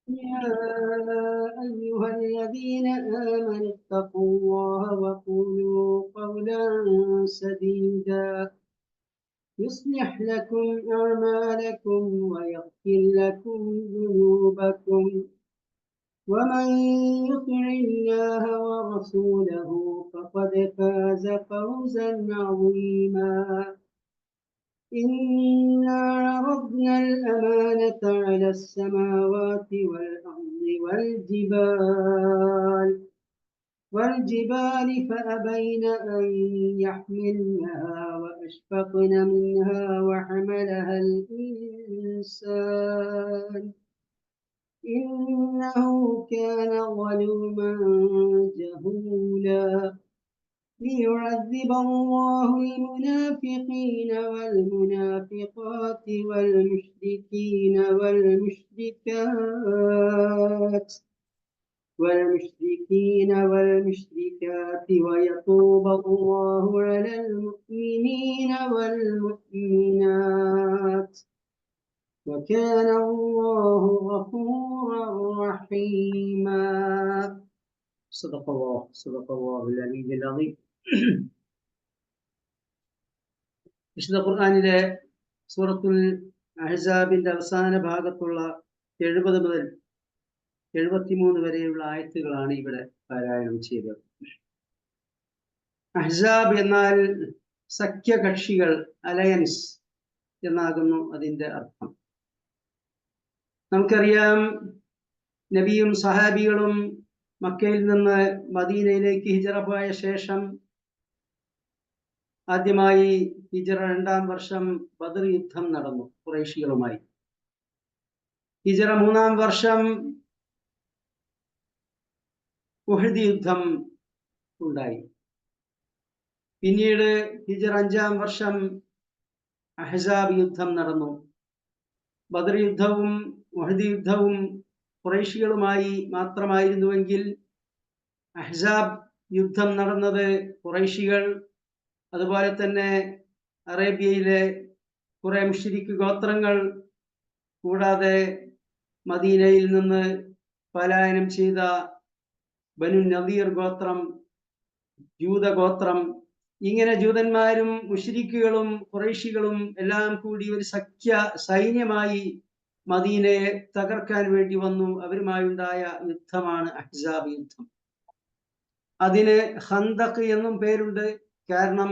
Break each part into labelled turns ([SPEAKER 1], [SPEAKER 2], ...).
[SPEAKER 1] يا أيها الذين آمنوا اتقوا الله وقولوا قولا سديدا يصلح لكم أعمالكم ويغفر لكم ذنوبكم ومن يطع الله ورسوله فقد فاز فوزا عظيما إنا عرضنا الأمانة على السماوات والأرض والجبال فأبين أن يحملنها وأشفقن منها وحملها الإنسان إنه كان ظلوما جهولا ليعذب الله المنافقين والمنافقات والمشركات ويتوب الله على المؤمنين والمؤمنات وكان الله غفورا رحيما. صدق الله العلي العظيم. വിശുദ്ധ ഖുർആനിലെ സൂറത്തുൽ അഹ്സാബിന്റെ അവസാന ഭാഗത്തുള്ള 70 മുതൽ 73 വരെയുള്ള ആയത്തുകളാണ് ഇവിടെ പാരായണം ചെയ്തത്. അഹ്സാബ് എന്നാൽ സഖ്യകക്ഷികൾ, അലയൻസ് എന്നാകുന്നു അതിന്റെ അർത്ഥം. നമുക്കറിയാം, നബിയും സഹാബികളും മക്കയിൽ നിന്ന് മദീനയിലേക്ക് ഹിജറ പോയ ശേഷം ആദ്യമായി ഹിജറ 2-ാം വർഷം ബദർ യുദ്ധം നടന്നു ഖുറൈശികളുമായി. ഹിജറ 3-ാം വർഷം ഉഹദ് യുദ്ധം ഉണ്ടായി. പിന്നീട് ഹിജറ 5-ാം വർഷം അഹ്സാബ് യുദ്ധം നടന്നു. ബദർ യുദ്ധവും ഉഹദ് യുദ്ധവും ഖുറൈശികളുമായി മാത്രമായിരുന്നുവെങ്കിൽ അഹ്സാബ് യുദ്ധം നടന്നത് ഖുറൈശികൾ, അതുപോലെ തന്നെ അറേബ്യയിലെ കുറെ മുശ്രിക്ക് ഗോത്രങ്ങൾ, കൂടാതെ മദീനയിൽ നിന്ന് പലായനം ചെയ്ത ബനു നദീർ ഗോത്രം, ജൂതഗോത്രം, ഇങ്ങനെ ജൂതന്മാരും മുശ്രിക്കുകളും ഖുറൈശികളും എല്ലാം കൂടി ഒരു സൈന്യമായി മദീനയെ തകർക്കാൻ വേണ്ടി വന്നു. അവരുമായുണ്ടായ യുദ്ധമാണ് അഹ്സാബ് യുദ്ധം. അതിന് ഖന്ദഖ് എന്നും പേരുണ്ട്. കാരണം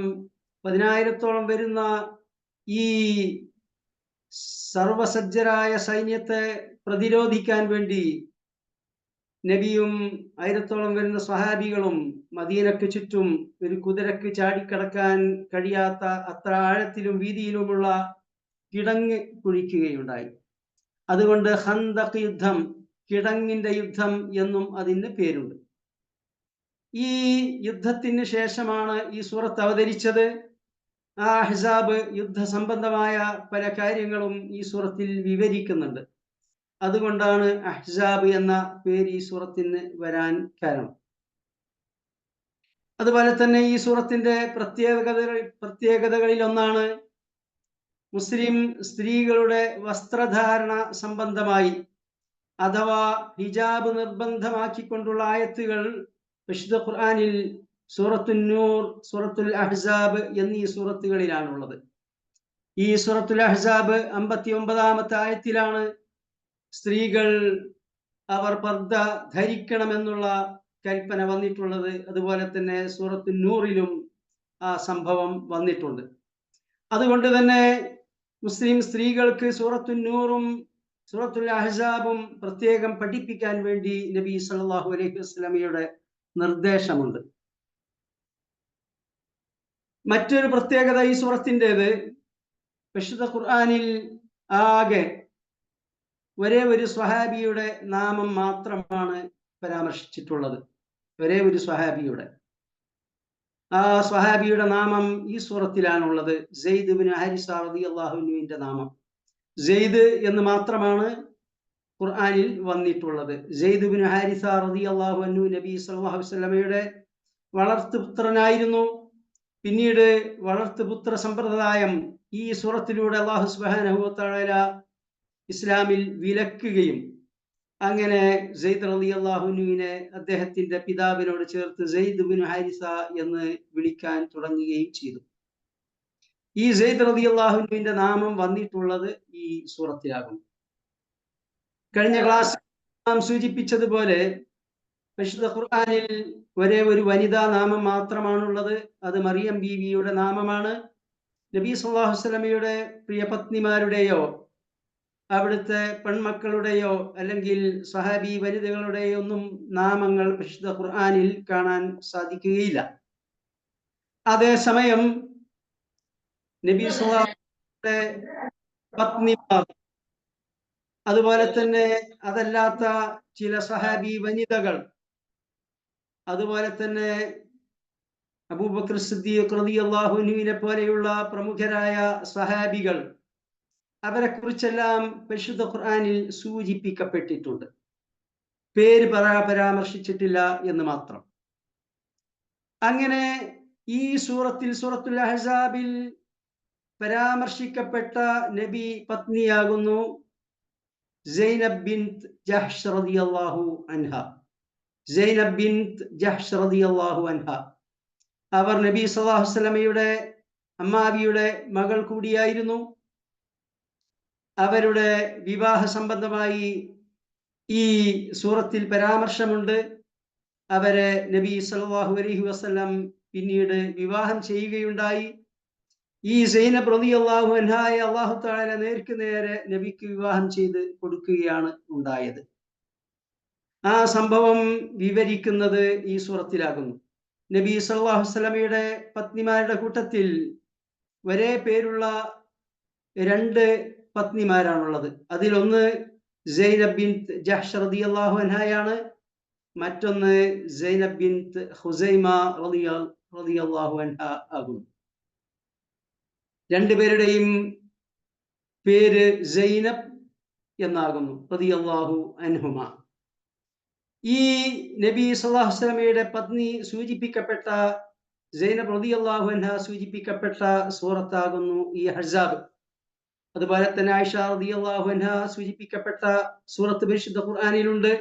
[SPEAKER 1] 10,000-ഓളം വരുന്ന ഈ സർവസജ്ജരായ സൈന്യത്തെ പ്രതിരോധിക്കാൻ വേണ്ടി നബിയും 1000-ഓളം വരുന്ന സ്വഹാബികളും മദീനക്ക് ചുറ്റും ഒരു കുതിരക്ക് ചാടിക്കടക്കാൻ കഴിയാത്ത അത്ര ആഴത്തിലും വീതിയിലുമുള്ള കിടങ്ങ് കുഴിക്കുകയുണ്ടായി. അതുകൊണ്ട് ഖന്ദഖ് യുദ്ധം, കിടങ്ങിന്റെ യുദ്ധം എന്നും അതിന് പേരുണ്ട്. ഈ യുദ്ധത്തിന് ശേഷമാണ് ഈ സൂറത്ത് അവതരിച്ചത്. ആ അഹ്സാബ് യുദ്ധ സംബന്ധമായ പല കാര്യങ്ങളും ഈ സൂറത്തിൽ വിവരിക്കുന്നുണ്ട്. അതുകൊണ്ടാണ് അഹ്സാബ് എന്ന പേര് ഈ സൂറത്തിന് വരാൻ കാരണം. അതുപോലെ തന്നെ ഈ സൂറത്തിന്റെ പ്രത്യേകതകളിൽ ഒന്നാണ് മുസ്ലിം സ്ത്രീകളുടെ വസ്ത്രധാരണ സംബന്ധമായി അഥവാ ഹിജാബ് നിർബന്ധമാക്കിക്കൊണ്ടുള്ള ആയത്തുകൾ വിശുദ്ധ ഖുർആനിൽ സൂറത്തുൻ നൂർ, സൂറത്തുൽ അഹ്സാബ് എന്നീ സൂറത്തുകളിലാണുള്ളത്. ഈ സൂറത്തുൽ അഹ്സാബ് 59-ാമത്തെ ആയത്തിലാണ് സ്ത്രീകൾ അവർ പർദ്ദ ധരിക്കണമെന്നുള്ള കൽപ്പന വന്നിട്ടുള്ളത്. അതുപോലെ തന്നെ സൂറത്തുൻ നൂറിലും ആ സംഭവം വന്നിട്ടുണ്ട്. അതുകൊണ്ട് തന്നെ മുസ്ലിം സ്ത്രീകൾക്ക് സൂറത്തുൻ നൂറും സൂറത്തുൽ അഹ്സാബും പ്രത്യേകം പഠിപ്പിക്കാൻ വേണ്ടി നബി സല്ലല്ലാഹു അലൈഹി വസല്ലമയുടെ നിർദ്ദേശമുണ്ട്. മറ്റൊരു പ്രത്യേകത ഈ സൂറത്തിൻ്റെത്, വിശുദ്ധ ഖുർആനിൽ ആകെ ഒരേ ഒരു സ്വഹാബിയുടെ നാമം മാത്രമാണ് പരാമർശിച്ചിട്ടുള്ളത്. ഒരേ ഒരു സ്വഹാബിയുടെ, ആ സ്വഹാബിയുടെ നാമം ഈ സൂറത്തിലാണുള്ളത്. സെയ്ദ് ഇബ്നു ഹാരിസ റളിയല്ലാഹു അൻഹുവിന്റെ നാമം സെയ്ദ് എന്ന് മാത്രമാണ് ഖുർആനിൽ വന്നിട്ടുള്ളത്. സെയ്ദ് ഇബ്നു ഹാരിസ റളിയല്ലാഹു അൻഹു നബി സല്ലല്ലാഹു അലൈഹി വസല്ലമയുടെ വളർത്തുപുത്രനായിരുന്നു. പിന്നീട് വളർത്തുപുത്ര സമ്പ്രദായം ഈ സൂറത്തിലൂടെ അല്ലാഹു സുബ്ഹാനഹു വ തആല ഇസ്ലാമിൽ വിലക്കുകയും അങ്ങനെ സെയ്ദ് റളിയല്ലാഹുവിനെ അദ്ദേഹത്തിന്റെ പിതാവിനോട് ചേർത്ത് സെയ്ദ് ബിൻ ഹാരിസ എന്ന് വിളിക്കാൻ തുടങ്ങുകയും ചെയ്തു. ഈ സെയ്ദ് റളിയല്ലാഹുവിന്റെ നാമം വന്നിട്ടുള്ളത് ഈ സൂറത്തിലാകും. കഴിഞ്ഞ ക്ലാസ്സിൽ നാം സൂചിപ്പിച്ചതുപോലെ വിശുദ്ധ ഖുർആനിൽ ഒരേ ഒരു വനിതാ നാമം മാത്രമാണുള്ളത്. അത് മറിയം ബീവിയുടെ നാമമാണ്. നബി സല്ലല്ലാഹു അലൈഹി വസല്ലമയുടെ പ്രിയ പത്നിമാരുടെയോ അവിടുത്തെ പെൺമക്കളുടെയോ അല്ലെങ്കിൽ സ്വഹാബി വനിതകളുടെയോ ഒന്നും നാമങ്ങൾ വിശുദ്ധ ഖുർആനിൽ കാണാൻ സാധിക്കുകയില്ല. അതേസമയം നബി സല്ലല്ലാഹു അലൈഹി വസല്ലമയുടെ പത്നിമാർ, അതുപോലെ തന്നെ അതല്ലാത്ത ചില സ്വഹാബി വനിതകൾ, അതുപോലെ തന്നെ അബൂബക്കർ സിദ്ദീഖ് റളിയല്ലാഹു അൻഹുവിനെ പോലെയുള്ള പ്രമുഖരായ സ്വഹാബികൾ, അവരെ കുറിച്ചെല്ലാം പരിശുദ്ധ ഖുർആനിൽ സൂചിപ്പിക്കപ്പെട്ടിട്ടുണ്ട്. പേര് പരാമർശിച്ചിട്ടില്ല എന്ന് മാത്രം. അങ്ങനെ ഈ സൂറത്തിൽ, സൂറത്തുൽ അഹ്സാബിൽ പരാമർശിക്കപ്പെട്ട നബി പത്നിയാകുന്നു സൈനബ് ബിൻത് ജഹ്ഷ് റളിയല്ലാഹു അൻഹ. സൈനബ് ബിൻത് ജഹ്ഷ് റളിയല്ലാഹു അൻഹ അവർ നബി സല്ലല്ലാഹു അലൈഹി വസല്ലമയുടെ അമ്മാവിയുടെ മകൾ കൂടിയായിരുന്നു. അവരുടെ വിവാഹ സംബന്ധമായി ഈ സൂറത്തിൽ പരാമർശമുണ്ട്. അവരെ നബി സല്ലല്ലാഹു അലൈഹി വസല്ലം പിന്നീട് വിവാഹം ചെയ്യുകയുണ്ടായി. ഈ സൈനബ് റളിയല്ലാഹു അൻഹയെ അല്ലാഹു തആല നേർക്ക് നേരെ നബിക്ക് വിവാഹം ചെയ്ത് കൊടുക്കുകയാണ് ഉണ്ടായത്. ആ സംഭവം വിവരിക്കുന്നത് ഈ സൂറത്തിലാകുന്നു. നബി സല്ലല്ലാഹു അലൈഹി വസല്ലമയുടെ പത്നിമാരുടെ കൂട്ടത്തിൽ ഒരേ പേരുള്ള രണ്ട് പത്നിമാരാണുള്ളത്. അതിലൊന്ന് സൈനബ് ബിൻത് ജഹ്ഷ് റളിയല്ലാഹു അൻഹയാണ്. മറ്റൊന്ന് സൈനബ് ബിൻത് ഖുസൈമ റളിയല്ലാഹു അൻഹ ആകുന്നു. രണ്ടുപേരുടെയും പേര് സൈനബ് എന്നാകുന്നു റളിയല്ലാഹു അൻഹുമ. ഈ നബി സല്ലല്ലാഹു അലൈഹി വസല്ലമയുടെ പത്നി സൂചിപ്പിക്കപ്പെട്ട സൈനബ് റളിയല്ലാഹു അൻഹ സൂചിപ്പിക്കപ്പെട്ട സൂറത്താകുന്നു ഈ അഹ്സാബ്. അതുപോലെ തന്നെ ആയിഷ റളിയല്ലാഹു അൻഹ സൂചിപ്പിക്കപ്പെട്ട സൂറത്ത് പരിശുദ്ധ ഖുർആനിലുണ്ട്.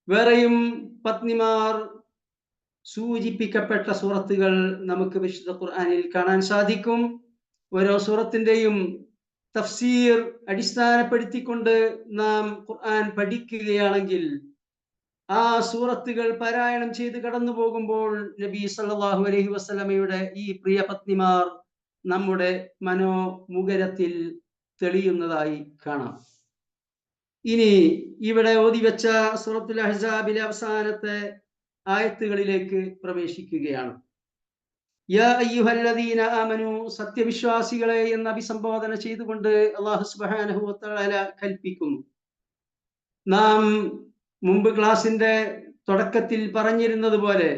[SPEAKER 1] വേറെയും പത്നിമാർ സൂചിപ്പിക്കപ്പെട്ട സൂറത്തുകൾ നമുക്ക് പരിശുദ്ധ ഖുർആനിൽ കാണാൻ സാധിക്കും. ഓരോ സൂറത്തിന്റെയും തഫ്സീർ അടിസ്ഥാനപ്പെടുത്തിക്കൊണ്ട് നാം ഖുർആൻ പഠിക്കുകയാണെങ്കിൽ ആ സൂറത്തുകൾ പാരായണം ചെയ്ത് കടന്നു പോകുമ്പോൾ നബി സല്ലല്ലാഹു അലൈഹി വസല്ലമയുടെ ഈ പ്രിയ പത്നിമാർ നമ്മുടെ മനോമുഖരത്തിൽ തെളിയുന്നതായി കാണാം. ഇനി ഇവിടെ ഓതിവെച്ച സൂറത്തുൽ അഹ്സാബിലെ അവസാനത്തെ ആയത്തുകളിലേക്ക് പ്രവേശിക്കുകയാണ്. യാ അയ്യുഹല്ലദീന ആമനു, സത്യവിശ്വാസികളെ എന്ന് അഭിസംബോധന ചെയ്തുകൊണ്ട് അല്ലാഹു സുബ്ഹാനഹു വ തആല കൽപ്പിക്കുന്നു. നാം മുമ്പ് ക്ലാസിന്റെ തുടക്കത്തിൽ പറഞ്ഞിരുന്നത് പോലെ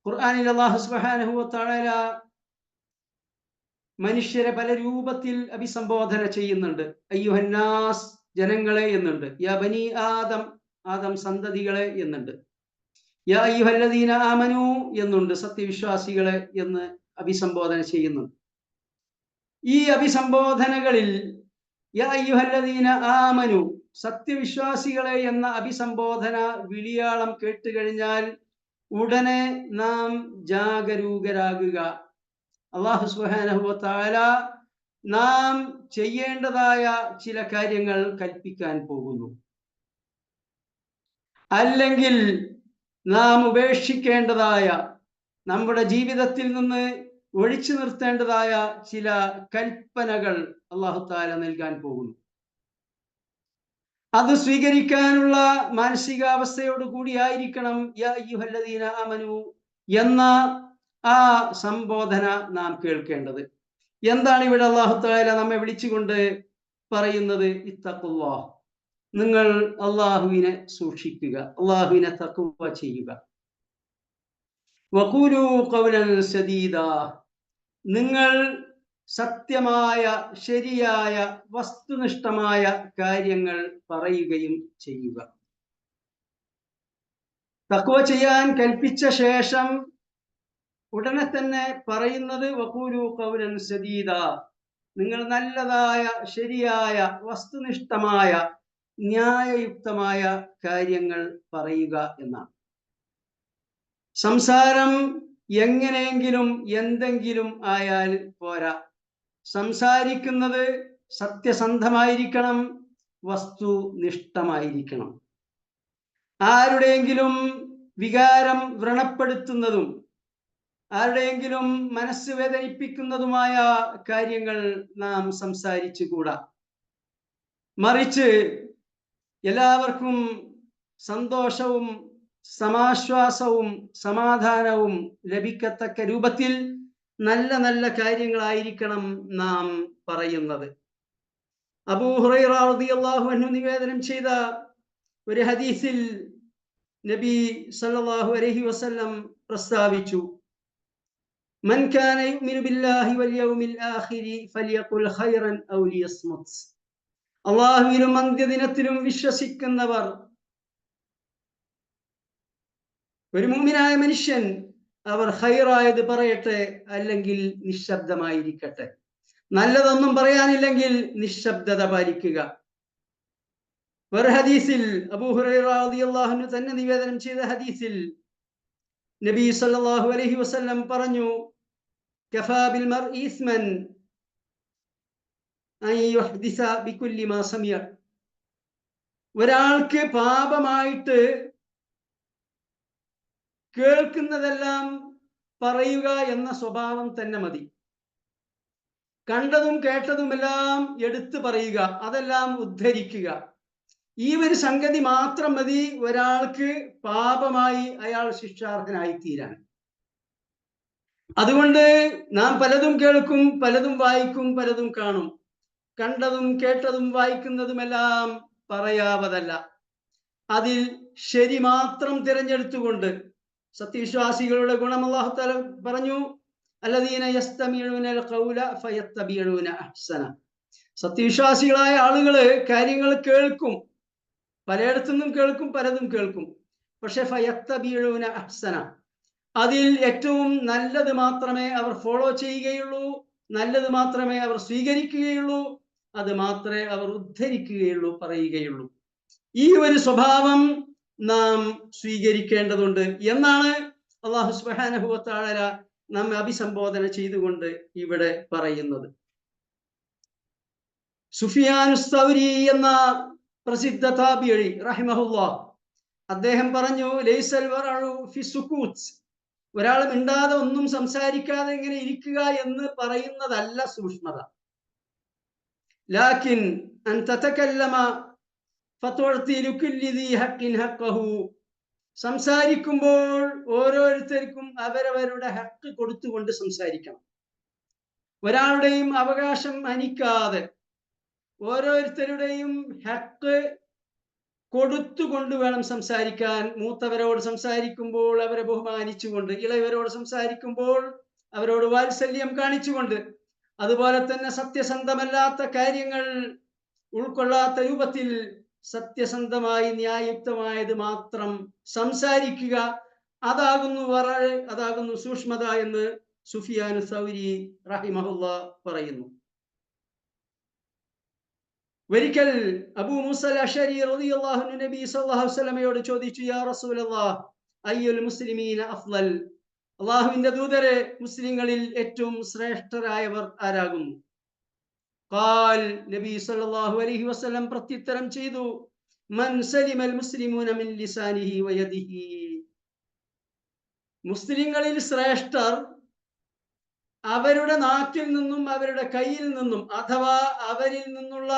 [SPEAKER 1] ഖുർആനിൽ അല്ലാഹു സുബ്ഹാനഹു വ തആല മനുഷ്യരെ പല രൂപത്തിൽ അഭിസംബോധന ചെയ്യുന്നുണ്ട്. അയ്യുഹന്നാസ്, ജനങ്ങളെ എന്നുണ്ട്. യാ ബനി ആദം, ആദം സന്തതികളെ എന്നുണ്ട്. യാ അയ്യുഹല്ലദീന ആമനു എന്നുണ്ട്, സത്യവിശ്വാസികളെ എന്ന് അഭിസംബോധന ചെയ്യുന്നുണ്ട്. ഈ അഭിസംബോധനകളിൽ യാ അയ്യുഹല്ലദീന ആമനു, സത്യവിശ്വാസികളെ എന്ന അഭിസംബോധന വിളിയാളം കേട്ടുകഴിഞ്ഞാൽ ഉടനെ നാം ജാഗരൂകരാകുക. അല്ലാഹു സുബ്ഹാനഹു വ തആല നാം ചെയ്യേണ്ടതായ ചില കാര്യങ്ങൾ കൽപ്പിക്കാൻ പോകുന്നു. അല്ലെങ്കിൽ നാം ഉപേക്ഷിക്കേണ്ടതായ, നമ്മുടെ ജീവിതത്തിൽ നിന്ന് ഒഴിച്ചു നിർത്തേണ്ടതായ ചില കൽപ്പനകൾ അല്ലാഹു തആല നൽകാൻ പോകുന്നു. അത് സ്വീകരിക്കാനുള്ള മാനസികാവസ്ഥയോട് കൂടിയായിരിക്കണം യാ അയ്യുഹല്ലദീന ആമനു എന്ന ആ സംബോധന നാം കേൾക്കേണ്ടത്. എന്താണ് ഇവിടെ അല്ലാഹു തആല നമ്മെ വിളിച്ചുകൊണ്ട് പറയുന്നത്? ഇത്തഖുല്ലാഹ്, നിങ്ങൾ അല്ലാഹുവിനെ സൂക്ഷിക്കുക, അല്ലാഹുവിനെ തഖ്വ ചെയ്യുക. വഖൂലു ഖൗലൻ സദീദാ, നിങ്ങൾ സത്യമായ, ശരിയായ, വസ്തുനിഷ്ഠമായ കാര്യങ്ങൾ പറയുകയും ചെയ്യുക. തഖ്വ ചെയ്യാൻ കൽപ്പിച്ച ശേഷം ഉടനെ തന്നെ പറയുന്നത് വഖൂലു ഖൗലൻ സദീദാ, നിങ്ങൾ നല്ലതായ, ശരിയായ, വസ്തുനിഷ്ഠമായ ന്യായയുക്തമായ കാര്യങ്ങൾ പറയുക എന്നാണ്. സംസാരം എങ്ങനെയെങ്കിലും എന്തെങ്കിലും ആയാൽ പോരാ. സംസാരിക്കുന്നത് സത്യസന്ധമായിരിക്കണം, വസ്തുനിഷ്ഠമായിരിക്കണം. ആരുടെയെങ്കിലും വികാരം വ്രണപ്പെടുത്തുന്നതും ആരുടെയെങ്കിലും മനസ്സ് വേദനിപ്പിക്കുന്നതുമായ കാര്യങ്ങൾ നാം സംസാരിച്ചുകൂടാ. മറിച്ച് എല്ലാവർക്കും സന്തോഷവും സമാശ്വാസവും സമാധാനവും ലഭിക്കത്തക്ക രൂപത്തിൽ നല്ല നല്ല കാര്യങ്ങളായിരിക്കണം നാം പറയുന്നത്. അബൂ ഹുറൈറ റളിയല്ലാഹു അൻഹു നിവേദനം ചെയ്ത ഒരു ഹദീസിൽ നബി സല്ലല്ലാഹു അലൈഹി വസല്ലം പ്രസ്താവിച്ചു, മൻ കാന യുഅ്മിനു ബില്ലാഹി വൽ യൗമിൽ ആഖിരി ഫലിയഖുൽ ഖൈറൻ ഔ ലിയസ്മുത്. അല്ലാഹുവിലും അന്ത്യദിനത്തിലും വിശ്വസിക്കുന്നവർ, ഒരു മുഅ്മിനായ മനുഷ്യൻ, അവർ ഖൈറായത് പറയട്ടെ, അല്ലെങ്കിൽ നിശബ്ദമായിരിക്കട്ടെ. നല്ലതൊന്നും പറയാനില്ലെങ്കിൽ നിശബ്ദത പാലിക്കുക. ഒരു ഹദീസിൽ അബൂ ഹുറൈറ റളിയല്ലാഹു അൻഹു തന്നെ നിവേദനം ചെയ്ത ഹദീസിൽ നബി സല്ലല്ലാഹു അലൈഹി വസല്ലം പറഞ്ഞു, കഫാ ബിൽ മർഇ ഇസ്മൻ അൻ യുഹ്ദിസ ബികുല്ലി മാ സമിഅ. ഒരാൾക്ക് പാപമായിട്ട് കേൾക്കുന്നതെല്ലാം പറയുക എന്ന സ്വഭാവം തന്നെ മതി. കണ്ടതും കേട്ടതുമെല്ലാം എടുത്തു പറയുക, അതെല്ലാം ഉദ്ധരിക്കുക. ഈ ഒരു സംഗതി മാത്രം മതി ഒരാൾക്ക് പാപമായി അയാൾ ശിക്ഷാർഹനായി തീരാൻ. അതുകൊണ്ട് നാം പലതും കേൾക്കും, പലതും വായിക്കും, പലതും കാണും. കണ്ടതും കേട്ടതും വായിക്കുന്നതുമെല്ലാം പറയാവതല്ല. അതിൽ ശരി മാത്രം തിരഞ്ഞെടുത്തുകൊണ്ട്, സത്യവിശ്വാസികളുടെ ഗുണം അല്ലാഹു തആല പറഞ്ഞു, അല്ലദീന യസ്തമിഊനൽ ഖൗല ഫയത്തബിഊന അഹ്സന. സത്യവിശ്വാസികളായ ആളുകള് കാര്യങ്ങൾ കേൾക്കും, പലയിടത്തുനിന്നും കേൾക്കും, പലതും കേൾക്കും. പക്ഷെ ഫയത്തബിഊന അഹ്സന, അതിൽ ഏറ്റവും നല്ലത് മാത്രമേ അവർ ഫോളോ ചെയ്യുകയുള്ളൂ, നല്ലത് മാത്രമേ അവർ സ്വീകരിക്കുകയുള്ളൂ, അത് മാത്രമേ അവർ ഉദ്ധരിക്കുകയുള്ളൂ, പറയുകയുള്ളൂ. ഈ ഒരു സ്വഭാവം നാം സ്വീകരിക്കേണ്ടതുണ്ട് എന്നാണ് അല്ലാഹു സുബ്ഹാനഹു വ തആല നമ്മെ അഭിസംബോധന ചെയ്തുകൊണ്ട് ഇവിടെ പറയുന്നത്. സുഫിയാനു സൗരി എന്ന പ്രസിദ്ധ താബിഈ റഹിമഹുല്ലാഹ്, അദ്ദേഹം പറഞ്ഞു, ലൈസൽ വറഉ ഫി സുകൂത്ത്. ഒരാൾ മിണ്ടാതെ ഒന്നും സംസാരിക്കാതെ ഇങ്ങനെ ഇരിക്കുക എന്ന് പറയുന്നതല്ല സൂക്ഷ്മത. ലാകിൻ അൻ തതകല്ലമ ഫതുഅതി ലികുല്ലി ദീ ഹഖ്ഖിൻ ഹഖ്ഖഹു. സംസാരിക്കുമ്പോൾ ഓരോരുത്തർക്കും അവരവരുടെ ഹക്ക് കൊടുത്തുകൊണ്ട് സംസാരിക്കണം. ഒരാളുടെയും അവകാശം ഹനിക്കാതെ ഓരോരുത്തരുടെയും ഹക്ക് കൊടുത്തുകൊണ്ട് വേണം സംസാരിക്കാൻ. മൂത്തവരോട് സംസാരിക്കുമ്പോൾ അവരെ ബഹുമാനിച്ചുകൊണ്ട്, ഇളയവരോട് സംസാരിക്കുമ്പോൾ അവരോട് വാത്സല്യം കാണിച്ചുകൊണ്ട്, അതുപോലെ തന്നെ സത്യസന്ധമല്ലാത്ത കാര്യങ്ങൾ ഉൾക്കൊള്ളാത്ത രൂപത്തിൽ സത്യസന്ധമായി ന്യായയുക്തമായത് മാത്രം സംസാരിക്കുക. അതാകുന്നു സൂക്ഷ്മത എന്ന് സുഫിയാനു സൗരി റഹിമഹുല്ലാഹ് പറയുന്നു. ഒരിക്കൽ അബൂ മൂസൽ അശ്അരി റളിയല്ലാഹു അൻഹു നബി സല്ലല്ലാഹു അലൈഹി വസല്ലമയോട് ചോദിച്ചു, യാ റസൂലല്ലാഹ് അയ്യുൽ മുസ്ലിമീന അഫ്ളൽ. അല്ലാഹുവിന്റെ ദൂതരെ, മുസ്ലിങ്ങളിൽ ഏറ്റവും ശ്രേഷ്ഠരായവർ ആരാകുന്നു? ഖാൽ, നബി സല്ലല്ലാഹു അലൈഹി വസല്ലം പ്രത്യുത്തരം ചെയ്തു, മൻ സലിമൽ മുസ്ലിമൂന മിൻ ലിസാനിഹി വയദിഹി. മുസ്ലിങ്ങളിൽ ശ്രേഷ്ഠർ അവരുടെ നാക്കിൽ നിന്നും അവരുടെ കയ്യിൽ നിന്നും, അഥവാ അവരിൽ നിന്നുള്ള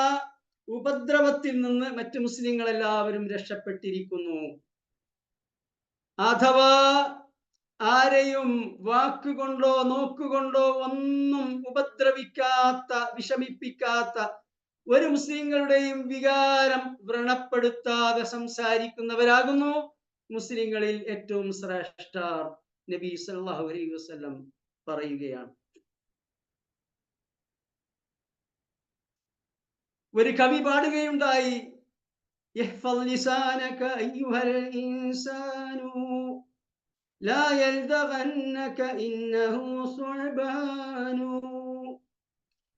[SPEAKER 1] ഉപദ്രവത്തിൽ നിന്ന് മറ്റു മുസ്ലിങ്ങൾ എല്ലാവരും രക്ഷപ്പെട്ടിരിക്കുന്നു. അഥവാ ആരെയും വാക്കുകൊണ്ടോ നോക്കുകൊണ്ടോ ഒന്നും ഉപദ്രവിക്കാത്ത, വിഷമിപ്പിക്കാത്ത, ഒരു മുസ്ലിങ്ങളുടെയും വികാരം വ്രണപ്പെടുത്താതെ സംസാരിക്കുന്നവരാകുന്നു മുസ്ലിങ്ങളിൽ ഏറ്റവും ശ്രേഷ്ഠർ. നബി സല്ലല്ലാഹു അലൈഹി വസല്ലം പറയുകയാണ്. ഒരു കവി പാടുകയുണ്ടായി, ഇഹ്ഫൽ ലിസാനക അയ്യുഹൽ ഇൻസാനു ലാ യൽദഗന്നക ഇന്നഹു സുഅബാനു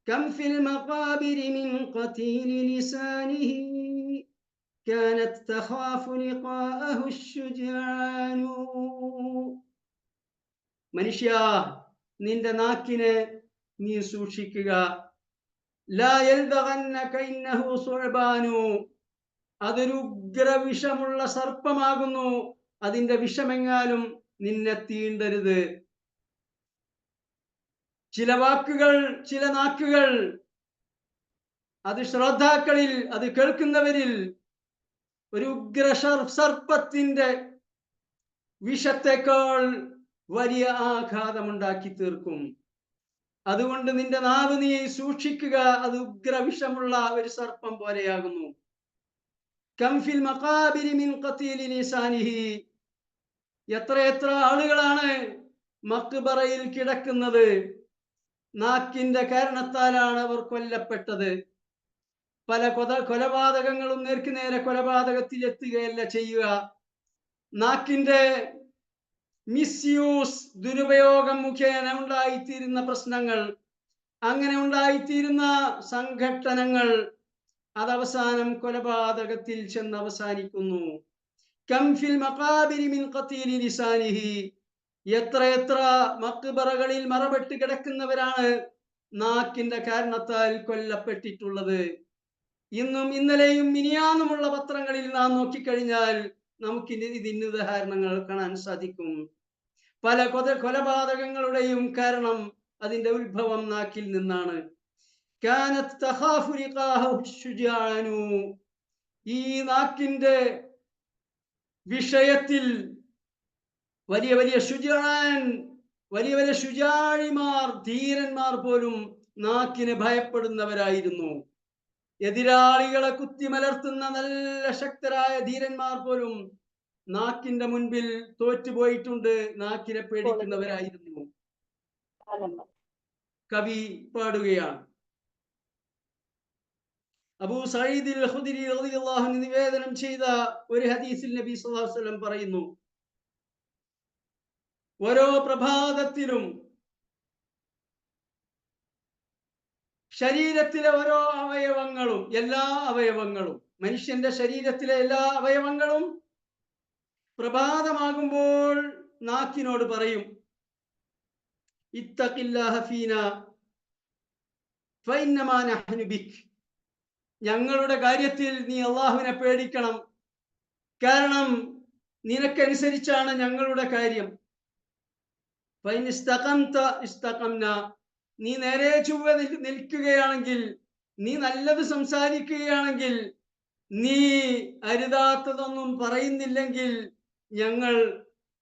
[SPEAKER 1] കം ഫിൽ മഖാബിരി മിൻ ഖതീലി ലിസാനിഹി كانت تخاف لقاءه الشجعان. മനുഷ്യ, നിന്റെ നാക്കിനെ നീ സൂക്ഷിക്കുക. ലാ യൽദഗന്നക ഇന്നഹു സുഅബാനു, അതൊരു ഉഗ്രവിഷമുള്ള സർപ്പമാകുന്നു, അതിന്റെ വിഷമെങ്ങാനും നിന്നെ തീണ്ടരുത്. ചില വാക്കുകൾ, ചില നാക്കുകൾ, അത് ശ്രോതാക്കളിൽ, അത് കേൾക്കുന്നവരിൽ ഒരു ഉഗ്ര സർപ്പത്തിന്റെ വിഷത്തെക്കാൾ വലിയ ആഘാതമുണ്ടാക്കി തീർക്കും. അതുകൊണ്ട് നിന്റെ നാവ് നീ സൂക്ഷിക്കുക, അത് ഉഗ്രവിഷമുള്ള ഒരു സർപ്പം പോലെയാകുന്നു. കം ഫിൽ മഖാബിരി മിൻ ഖതീലി ലിസാനിഹി, എത്ര ആളുകളാണ് മഖ്ബറയിൽ കിടക്കുന്നത്, നാക്കിന്റെ കാരണത്താലാണ് അവർ കൊല്ലപ്പെട്ടത്. പല കൊലപാതകങ്ങളും നേർക്കുനേരെ കൊലപാതകത്തിൽ എത്തുകയല്ല ചെയ്യുക. നാക്കിന്റെ മിസ്യൂസ്, ദുരുപയോഗം മുഖേന ഉണ്ടായിത്തീരുന്ന പ്രശ്നങ്ങൾ, അങ്ങനെ ഉണ്ടായിത്തീരുന്ന സംഘട്ടനങ്ങൾ, അതവസാനം കൊലപാതകത്തിൽ ചെന്ന് അവസാനിക്കുന്നു. കം ഫിൽ മഖാബിരി മിൻ ഖതീലി ലിസാനിഹി, എത്ര മഖ്ബറകളിൽ മറപെട്ട് കിടക്കുന്നവരാണ് നാക്കിന്റെ കാരണത്താൽ കൊല്ലപ്പെട്ടിട്ടുള്ളത്. ഇന്നും ഇന്നലെയും മിനിയാന്നുമുള്ള പത്രങ്ങളിൽ നാം നോക്കിക്കഴിഞ്ഞാൽ നമുക്ക് ഇതിന് ഉദാഹരണങ്ങൾ കാണാൻ സാധിക്കും. പല കൊലപാതകങ്ങളുടെയും കാരണം, അതിന്റെ ഉത്ഭവം നാക്കിൽ നിന്നാണ്. കാനത് തഖാഫു ലിഖാഹു ശുജാനു, ഈ നാക്കിന്റെ വിഷയത്തിൽ വലിയ വലിയ ശുജാൻ, വലിയ വലിയ ശുജാഴിമാർ, ധീരന്മാർ പോലും നാക്കിനെ ഭയപ്പെടുന്നവരായിരുന്നു. എതിരാളികളെ കുത്തിമലർത്തുന്ന നല്ല ശക്തരായ ധീരന്മാർ പോലും നാക്കിന്റെ മുൻപിൽ തോറ്റുപോയിട്ടുണ്ട്, നാക്കിനെ പേടിക്കുന്നവരായിരുന്നു. കവി പാടുകയാണ്. അബൂ സഈദ് അൽ ഖുദരി റളിയല്ലാഹു അൻഹു നിവേദനം ചെയ്ത ഒരു ഹദീസിൽ നബി സല്ലല്ലാഹു അലൈഹി വസല്ലം പറയുന്നു, ഓരോ പ്രഭാതത്തിലും ശരീരത്തിലെ ഓരോ അവയവങ്ങളും, എല്ലാ അവയവങ്ങളും, മനുഷ്യന്റെ ശരീരത്തിലെ എല്ലാ അവയവങ്ങളും പ്രഭാതമാകുമ്പോൾ നാക്കിനോട് പറയും, ഇത്തഖില്ലാഹ ഫീനാ ഫഇന്നമാ നഹ്നു ബിക്, ഞങ്ങളുടെ കാര്യത്തിൽ നീ അല്ലാഹുവിനെ പേടിക്കണം, കാരണം നിനക്കനുസരിച്ചാണ് ഞങ്ങളുടെ കാര്യം. ഫഇൻ ഇസ്തഖംത ഇസ്തഖംനാ, നീ നേരെ ചൊവ്വെ നിൽക്കുകയാണെങ്കിൽ, നീ നല്ലത് സംസാരിക്കുകയാണെങ്കിൽ, നീ അരുതാത്തതൊന്നും പറയുന്നില്ലെങ്കിൽ ഞങ്ങൾ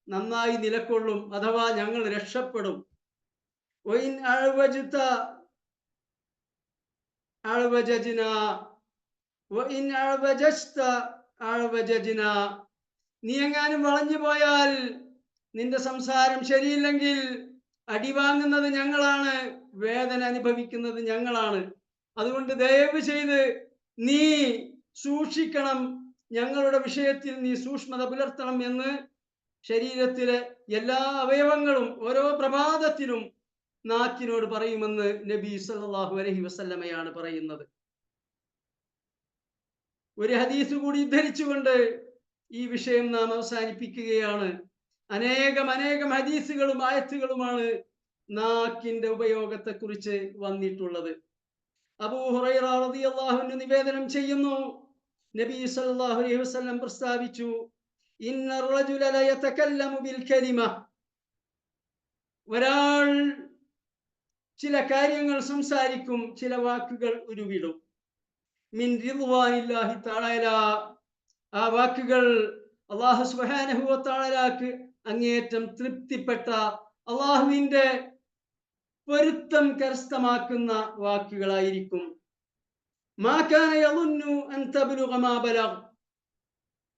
[SPEAKER 1] നന്നായി നിലകൊള്ളും, അഥവാ ഞങ്ങൾ രക്ഷപ്പെടും. വഇൻ അഅവജ്ത അഅവജജ്നാ വഇൻ അഅവജജ്ത അഅവജജ്നാ, നീ എങ്ങാനും വളഞ്ഞു പോയാൽ, നിന്റെ സംസാരം ശരിയില്ലെങ്കിൽ അടിവാങ്ങുന്നത് ഞങ്ങളാണ്, വേദന അനുഭവിക്കുന്നത് ഞങ്ങളാണ്. അതുകൊണ്ട് ദയവ് ചെയ്ത് നീ സൂക്ഷിക്കണം, ഞങ്ങളുടെ വിഷയത്തിൽ നീ സൂക്ഷ്മത പുലർത്തണം എന്ന് ശരീരത്തിലെ എല്ലാ അവയവങ്ങളും ഓരോ പ്രഭാതത്തിലും നാക്കിനോട് പറയുമെന്ന് നബി സല്ലല്ലാഹു അലൈഹി വസല്ലമയാണ് പറയുന്നത്. ഒരു ഹദീസ് കൂടി ഉദ്ധരിച്ചുകൊണ്ട് ഈ വിഷയം നാം അവസാനിപ്പിക്കുകയാണ്. അനേകം ഹദീസുകളും ആയത്തുകളുമാണ് നാക്കിന്റെ ഉപയോഗത്തെ കുറിച്ച് വന്നിട്ടുള്ളത്. അബൂ ഹുറൈറ റളിയല്ലാഹു അൻഹു നിവേദനം ചെയ്യുന്നു, നബി സല്ലല്ലാഹു അലൈഹി വസല്ലം പ്രസ്താവിച്ചു, ഇന്ന റജുല ലയതകല്ലമു ബിൽ കലിമ, ഒരാൾ ചില കാര്യങ്ങൾ സംസാരിക്കും, ചില വാക്കുകൾ ഉരുവിടും, മിൻ റിദ്വാനില്ലാഹി തആല, ആ വാക്കുകൾ അല്ലാഹു സുബ്ഹാനഹു വ തആലക്ക് അങ്ങേയറ്റം തൃപ്തിപ്പെട്ട, അല്ലാഹുവിന്റെ പൊരുത്തം കരസ്ഥമാക്കുന്ന വാക്കുകളായിരിക്കും. മാ കാന യളുന്നു അൻ തബ്ലുഗ മാ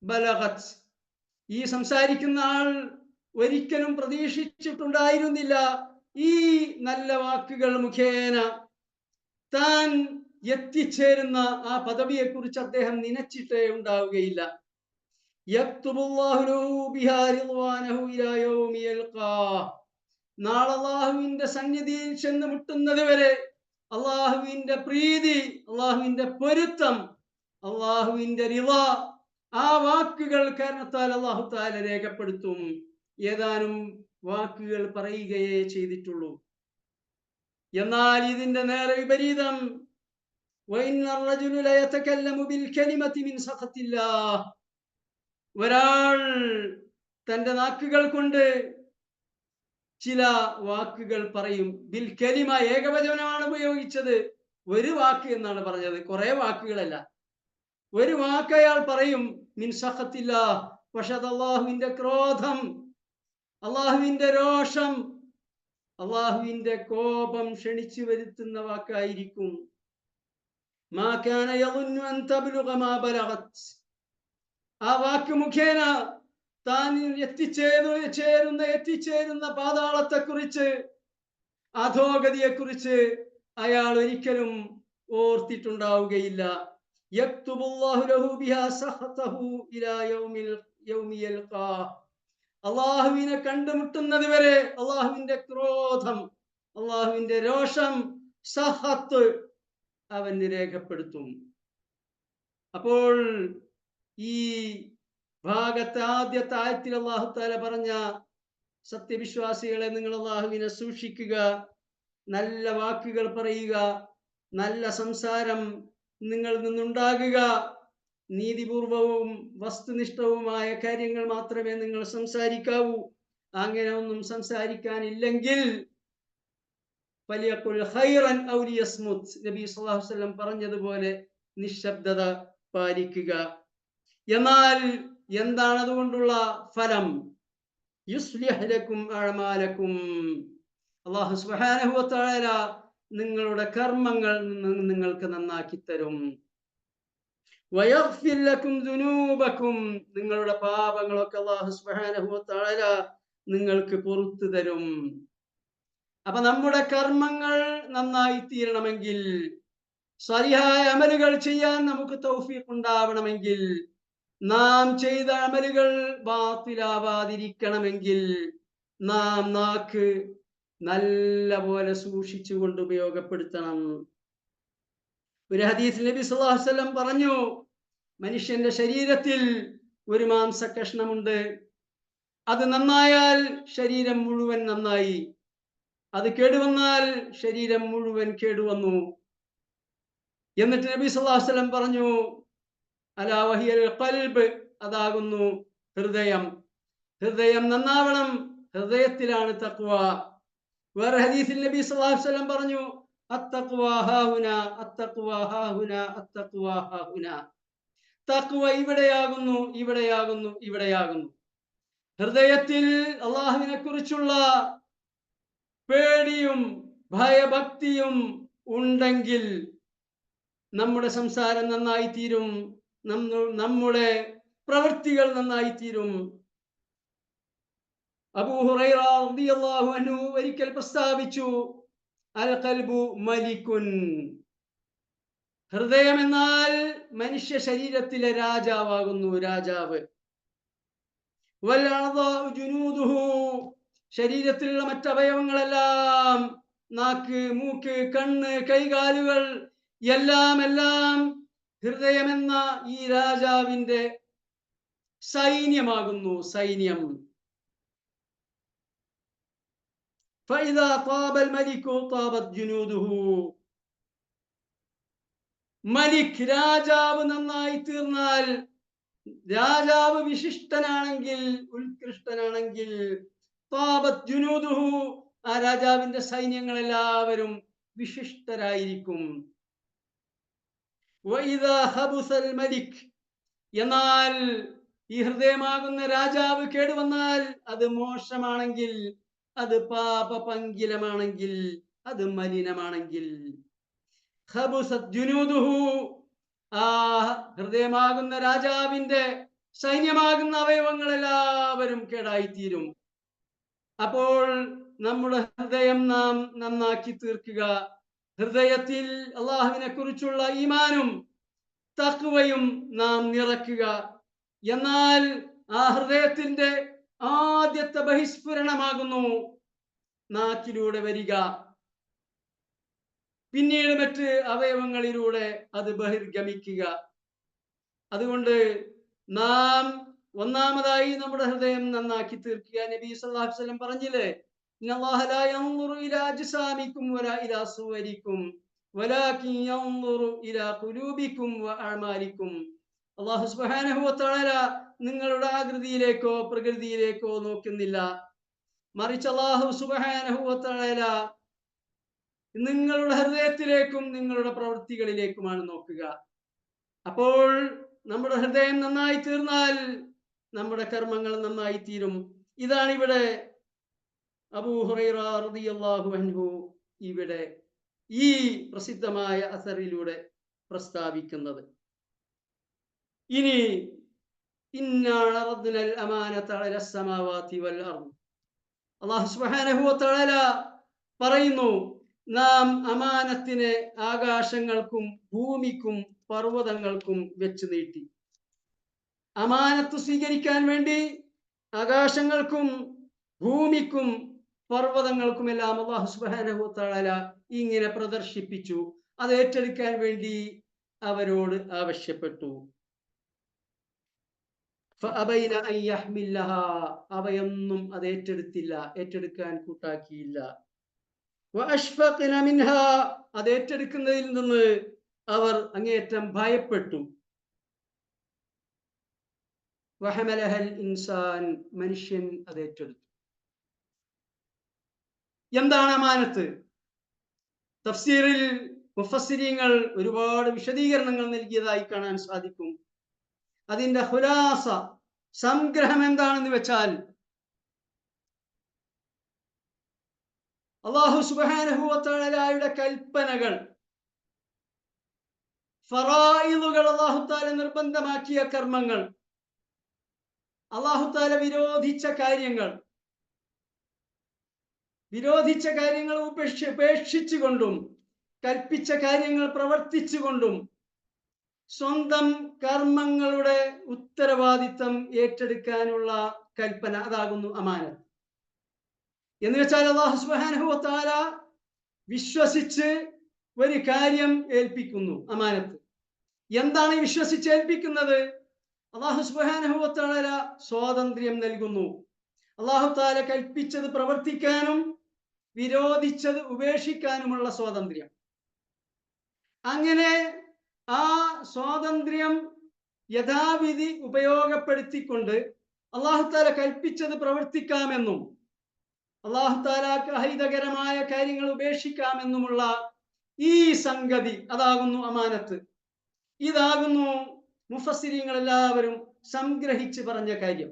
[SPEAKER 1] ബലഗത്, ഈ സംസാരിക്കുന്ന ആൾ ഒരിക്കലും പ്രതീക്ഷിച്ചിട്ടുണ്ടായിരുന്നില്ല ഈ നല്ല വാക്കുകൾ മുഖേന താൻ എത്തിച്ചേരുന്ന ആ പദവിയെ കുറിച്ച് അദ്ദേഹം നനച്ചിട്ടേ ഉണ്ടാവുകയില്ല. യക്തുബുല്ലാഹു ലഹു ബിഹാ റിദ്വാനഹു ഇലാ യൗമി യൽഖാഹ്, നാളെ അല്ലാഹുവിന്റെ സന്നിധിയിൽ ചെന്ന് മുട്ടുന്നത് വരെ അല്ലാഹുവിന്റെ പ്രീതി, അല്ലാഹുവിന്റെ പൊരുത്തം, അല്ലാഹുവിന്റെ റിള ആ വാക്കുകൾ കാരണത്താൽ അല്ലാഹു തആല രേഖപ്പെടുത്തും. ഏതാനും വാക്കുകൾ പറയുകയേ ചെയ്തിട്ടുള്ളൂ. എന്നാൽ ഇതിന്റെ നേരെ വിപരീതം ഒരാൾ തന്റെ നാക്കുകൾ കൊണ്ട് ചില വാക്കുകൾ പറയും. ബിൽ കലിമ ഏകവചനമാണ് ഉപയോഗിച്ചത്. ഒരു വാക്ക് എന്നാണ് പറഞ്ഞത്, കുറെ വാക്കുകളല്ല. ഒരു വാക്ക് അയാൾ പറയും. മിൻ സഖത്തില്ലാ, പക്ഷെ അത് അള്ളാഹുവിന്റെ ക്രോധം, അള്ളാഹുവിന്റെ രോഷം, അള്ളാഹുവിന്റെ കോപം ക്ഷണിച്ചു വരുത്തുന്ന വാക്കായിരിക്കും. മാ കാന യظുന്നു അൻ തബ്ലുഗ മാ ബലഗത്. ആ വാക്ക് മുഖേന താൻ എത്തിച്ചേരുന്ന പാതാളത്തെക്കുറിച്ച്, അധോഗതിയെക്കുറിച്ച് അയാൾ ഒരിക്കലും ഓർത്തിട്ടുണ്ടാവുകയില്ല. യക്തുബുല്ലാഹു ലഹു ബിഹാ സഖതഹു ഇലാ യൗമി യൽഖാഹ്. അള്ളാഹുവിനെ കണ്ടുമുട്ടുന്നത് വരെ അള്ളാഹുവിന്റെ ക്രോധം, അള്ളാഹുവിന്റെ രോഷം, സഹത്ത് അവന് രേഖപ്പെടുത്തും. അപ്പോൾ ഈ ഭാഗത്തെ ആദ്യത്തെ ആയത്തിൽ അല്ലാഹു തആല പറഞ്ഞ സത്യവിശ്വാസികളെ, നിങ്ങൾ അള്ളാഹുവിനെ സൂക്ഷിക്കുക, നല്ല വാക്കുകൾ പറയുക, നല്ല സംസാരം നിങ്ങളിൽ നിന്നുണ്ടാകുക, നീതിപൂർവവും വസ്തുനിഷ്ഠവുമായ കാര്യങ്ങൾ മാത്രമേ നിങ്ങൾ സംസാരിക്കാവൂ. അങ്ങനെ ഒന്നും സംസാരിക്കാനില്ലെങ്കിൽ ഫലിയഖുൽ ഖൈറൻ ഔ ലിയസ്മുത്, നബി സല്ലല്ലാഹു അലൈഹി വസല്ലം പറഞ്ഞതുപോലെ നിശബ്ദത പാലിക്കുക. എന്നാൽ എന്താണ് അതുകൊണ്ടുള്ള ഫലം? യുസ്ലിഹ് ലക്കും അഅമാലക്കും, അല്ലാഹു സുബ്ഹാനഹു വ തആല നിങ്ങളുടെ കർമ്മങ്ങൾ നിങ്ങൾക്ക് നന്നാക്കി തരും. വയഗ്ഫിർ ലക്കും ദുനൂബക്കും, നിങ്ങളുടെ പാപങ്ങളൊക്കെ അല്ലാഹു സുബ്ഹാനഹു വ തആല നിങ്ങൾക്ക് പുറത്തു തരും. അപ്പൊ നമ്മുടെ കർമ്മങ്ങൾ നന്നായി തീരണമെങ്കിൽ, സ്വലിഹായ അമലുകൾ ചെയ്യാൻ നമുക്ക് തൗഫീഖ് ഉണ്ടാവണമെങ്കിൽ, നാം ചെയ്ത അമലുകൾ ബാത്തിലാവാതിരിക്കണമെങ്കിൽ, നാം നാക്ക് നല്ല പോലെ സൂക്ഷിച്ചുകൊണ്ട് ഉപയോഗപ്പെടുത്തണം. ഒരു ഹദീസിൽ നബി സല്ലല്ലാഹു അലൈഹി വസല്ലം പറഞ്ഞു, മനുഷ്യന്റെ ശരീരത്തിൽ ഒരു മാംസ കഷ്ണമുണ്ട്. അത് നന്നായാൽ ശരീരം മുഴുവൻ നന്നായി, അത് കേടുവന്നാൽ ശരീരം മുഴുവൻ കേടുവന്നു. എന്നിട്ട് നബി സല്ലല്ലാഹു അലൈഹി വസല്ലം പറഞ്ഞു, അലാ വഹിയൽ ഖൽബ്, അതാകുന്നു ഹൃദയം. ഹൃദയം നന്നാവണം, ഹൃദയത്തിലാണ് തഖ്വ. വേറെ ഹദീസിൽ നബി സല്ലല്ലാഹു അലൈഹി വസല്ലം പറഞ്ഞു, അത്തഖ്വ ഹാഹുന, അത്തഖ്വ ഹാഹുന, അത്തഖ്വ ഹാഹുന. തഖ്വ ഇവിടെയാകുന്നു, ഇവിടെയാകുന്നു, ഇവിടെയാകുന്നു. ഹൃദയത്തിൽ അള്ളാഹുവിനെ കുറിച്ചുള്ള പേടിയും ഭയഭക്തിയും ഉണ്ടെങ്കിൽ നമ്മുടെ സംസാരം നന്നായി തീരും, നമ്മുടെ പ്രവൃത്തികൾ നന്നായി തീരും. അബൂ ഹുറൈറ റളിയല്ലാഹു അൻഹു ഒരിക്കൽ പ്രസ്താവിച്ചു, അൽ ഖൽബു മലിക്കുൻ, ഹൃദയം എന്നാൽ മനുഷ്യ ശരീരത്തിലെ രാജാവാകുന്നു, രാജാവ്. വൽ അഅ്ദാഉ ജുനൂദുഹു, ശരീരത്തിലുള്ള മറ്റവയവങ്ങളെല്ലാം, നാക്ക്, മൂക്ക്, കണ്ണ്, കൈകാലുകൾ എല്ലാം ഹൃദയമെന്ന ഈ രാജാവിന്റെ സൈന്യമാകുന്നു, സൈന്യം. ഫഇദാ ത്വാബൽ മലികു ത്വാബത് ജുനൂദുഹു, മലിക് രാജാവ് നന്നായി തീർന്നാൽ, രാജാവ് വിശിഷ്ടനാണെങ്കിൽ, ഉത്കൃഷ്ടനാണെങ്കിൽ, ത്വാബത് ജുനൂദുഹു, ആ രാജാവിന്റെ സൈന്യങ്ങൾ എല്ലാവരും വിശിഷ്ടരായിരിക്കും. വഇദാ ഖബുസൽ മലിക്, എന്നാൽ ഈ ഹൃദയമാകുന്ന രാജാവ് കേടുവന്നാൽ, അത് മോശമാണെങ്കിൽ, അത് പാപപങ്കിലമാണെങ്കിൽ, അത് മലിനമാണെങ്കിൽ, ഖബുസത് ജുനൂദുഹു, ആ ഹൃദയമാകുന്ന രാജാവിന്റെ സൈന്യമാകുന്ന അവയവങ്ങൾ എല്ലാവരും കേടായിത്തീരും. അപ്പോൾ നമ്മുടെ ഹൃദയം നാം നന്നാക്കി തീർക്കുക. ഹൃദയത്തിൽ അള്ളാഹുവിനെ കുറിച്ചുള്ള ഈമാനും തഖ്വയും നാം നിറയ്ക്കുക. എന്നാൽ ആ ഹൃദയത്തിന്റെ ആദ്യത്തെ ബഹിസ്ഫുരണമാകുന്നു നാക്കിലൂടെ വരിക, പിന്നീട് മറ്റ് അവയവങ്ങളിലൂടെ അത് ബഹിർഗമിക്കുക. അതുകൊണ്ട് നാം ഒന്നാമതായി നമ്മുടെ ഹൃദയം നന്നാക്കി തീർക്കുക. നബി സല്ലല്ലാഹു അലൈഹി വസല്ലം പറഞ്ഞില്ലേ, ഇന്നല്ലാഹ ലാ യൻദുറു ഇലാ അജ്സാമിക്കും വലാ ഇലാ സുവരിക്കും വലാകിൻ യൻദുറു ഇലാ ഖുലൂബിക്കും വ അഅമാലിക്കും. അല്ലാഹു സുബ്ഹാനഹു വ തആല നിങ്ങളുടെ ആകൃതിയിലേക്കോ പ്രകൃതിയിലേക്കോ നോക്കുന്നില്ല, മറിച്ച് അല്ലാഹു സുബ്ഹാനഹു വ തആല നിങ്ങളുടെ ഹൃദയത്തിലേക്കും നിങ്ങളുടെ പ്രവൃത്തികളിലേക്കുമാണ് നോക്കുക. അപ്പോൾ നമ്മുടെ ഹൃദയം നന്നായി തീർന്നാൽ നമ്മുടെ കർമ്മങ്ങൾ നന്നായി തീരും. ഇതാണ് ഇവിടെ അബൂ ഹുറൈറ റളിയല്ലാഹു അൻഹു ഇവിടെ ഈ പ്രസിദ്ധമായ അസറിലൂടെ പ്രസ്താവിക്കുന്നത്. ഇനി ഇന്നാ അറദ്നൽ അമാനത അലസ് സമാവാതി വൽ അർദ്, അല്ലാഹു സുബ്ഹാനഹു വ തആല പറയുന്നു, നാം അമാനത്തിനെ ആകാശങ്ങൾക്കും ഭൂമിക്കും പർവ്വതങ്ങൾക്കും വെച്ച് നീട്ടി. അമാനത്ത് സ്വീകരിക്കാൻ വേണ്ടി ആകാശങ്ങൾക്കും ഭൂമിക്കും പർവ്വതങ്ങൾക്കുമെല്ലാം അല്ലാഹു സുബ്ഹാനഹു വ തആല ഇങ്ങനെ പ്രദർശിപ്പിച്ചു. അത് ഏറ്റെടുക്കാൻ വേണ്ടി അവരോട് ആവശ്യപ്പെട്ടു. ഫഅബൈന അൻ യഹ്മിലഹാ, അവയൊന്നും അത് ഏറ്റെടുത്തില്ല, ഏറ്റെടുക്കാൻ കൂട്ടാക്കിയില്ല. വഅഷ്ഫഖന മിൻഹാ, അത് ഏറ്റെടുക്കുന്നതിൽ നിന്ന് അവർ അങ്ങേയറ്റം ഭയപ്പെട്ടു. വഹമലഹൽ ഇൻസാൻ, മനുഷ്യൻ അത് ഏറ്റെടുത്തു. എന്താണ് അമാനത്ത്? തഫ്സീറിൽ മുഫസ്സിരീങ്ങൾ ഒരുപാട് വിശദീകരണങ്ങൾ നൽകിയതായി കാണാൻ സാധിക്കും. അതിന്റെ ഖുലാസ, സംഗ്രഹം എന്താണെന്ന് വെച്ചാൽ, അല്ലാഹു സുബ്ഹാനഹു വ തആലയുടെ കൽപ്പനകൾ, ഫറായിദുകൾ, അല്ലാഹു തആല നിർബന്ധമാക്കിയ കർമ്മങ്ങൾ, അല്ലാഹു തആല വിരോധിച്ച കാര്യങ്ങൾ ഉപേക്ഷിച്ചുകൊണ്ടും കൽപ്പിച്ച കാര്യങ്ങൾ പ്രവർത്തിച്ചുകൊണ്ടും സ്വന്തം കർമ്മങ്ങളുടെ ഉത്തരവാദിത്തം ഏറ്റെടുക്കാനുള്ള കൽപ്പന, അതാകുന്നു അമാനത്ത്. എന്ന് വെച്ചാൽ അല്ലാഹു സുബ്ഹാനഹു വ തആല വിശ്വസിച്ച് ഒരു കാര്യം ഏൽപ്പിക്കുന്നു, അമാനത്ത്. എന്താണ് വിശ്വസിച്ച് ഏൽപ്പിക്കുന്നത്? അല്ലാഹു സുബ്ഹാനഹു വ തആല സ്വാതന്ത്ര്യം നൽകുന്നു. അല്ലാഹു തആല കൽപ്പിച്ചത് പ്രവർത്തിക്കാനും വിരോധിച്ചത് ഉപേക്ഷിക്കാനുമുള്ള സ്വാതന്ത്ര്യം. അങ്ങനെ ആ സ്വാതന്ത്ര്യം യഥാവിധി ഉപയോഗപ്പെടുത്തിക്കൊണ്ട് അല്ലാഹു തആല കൽപ്പിച്ചത് പ്രവർത്തിക്കാമെന്നും അല്ലാഹു തആലക്ക് അഹിതകരമായ കാര്യങ്ങൾ ഉപേക്ഷിക്കാമെന്നുമുള്ള ഈ സംഗതി, അതാകുന്നു അമാനത്ത്. ഇതാകുന്നു മുഫസ്സിരീങ്ങൾ എല്ലാവരും സംഗ്രഹിച്ച് പറഞ്ഞ കാര്യം.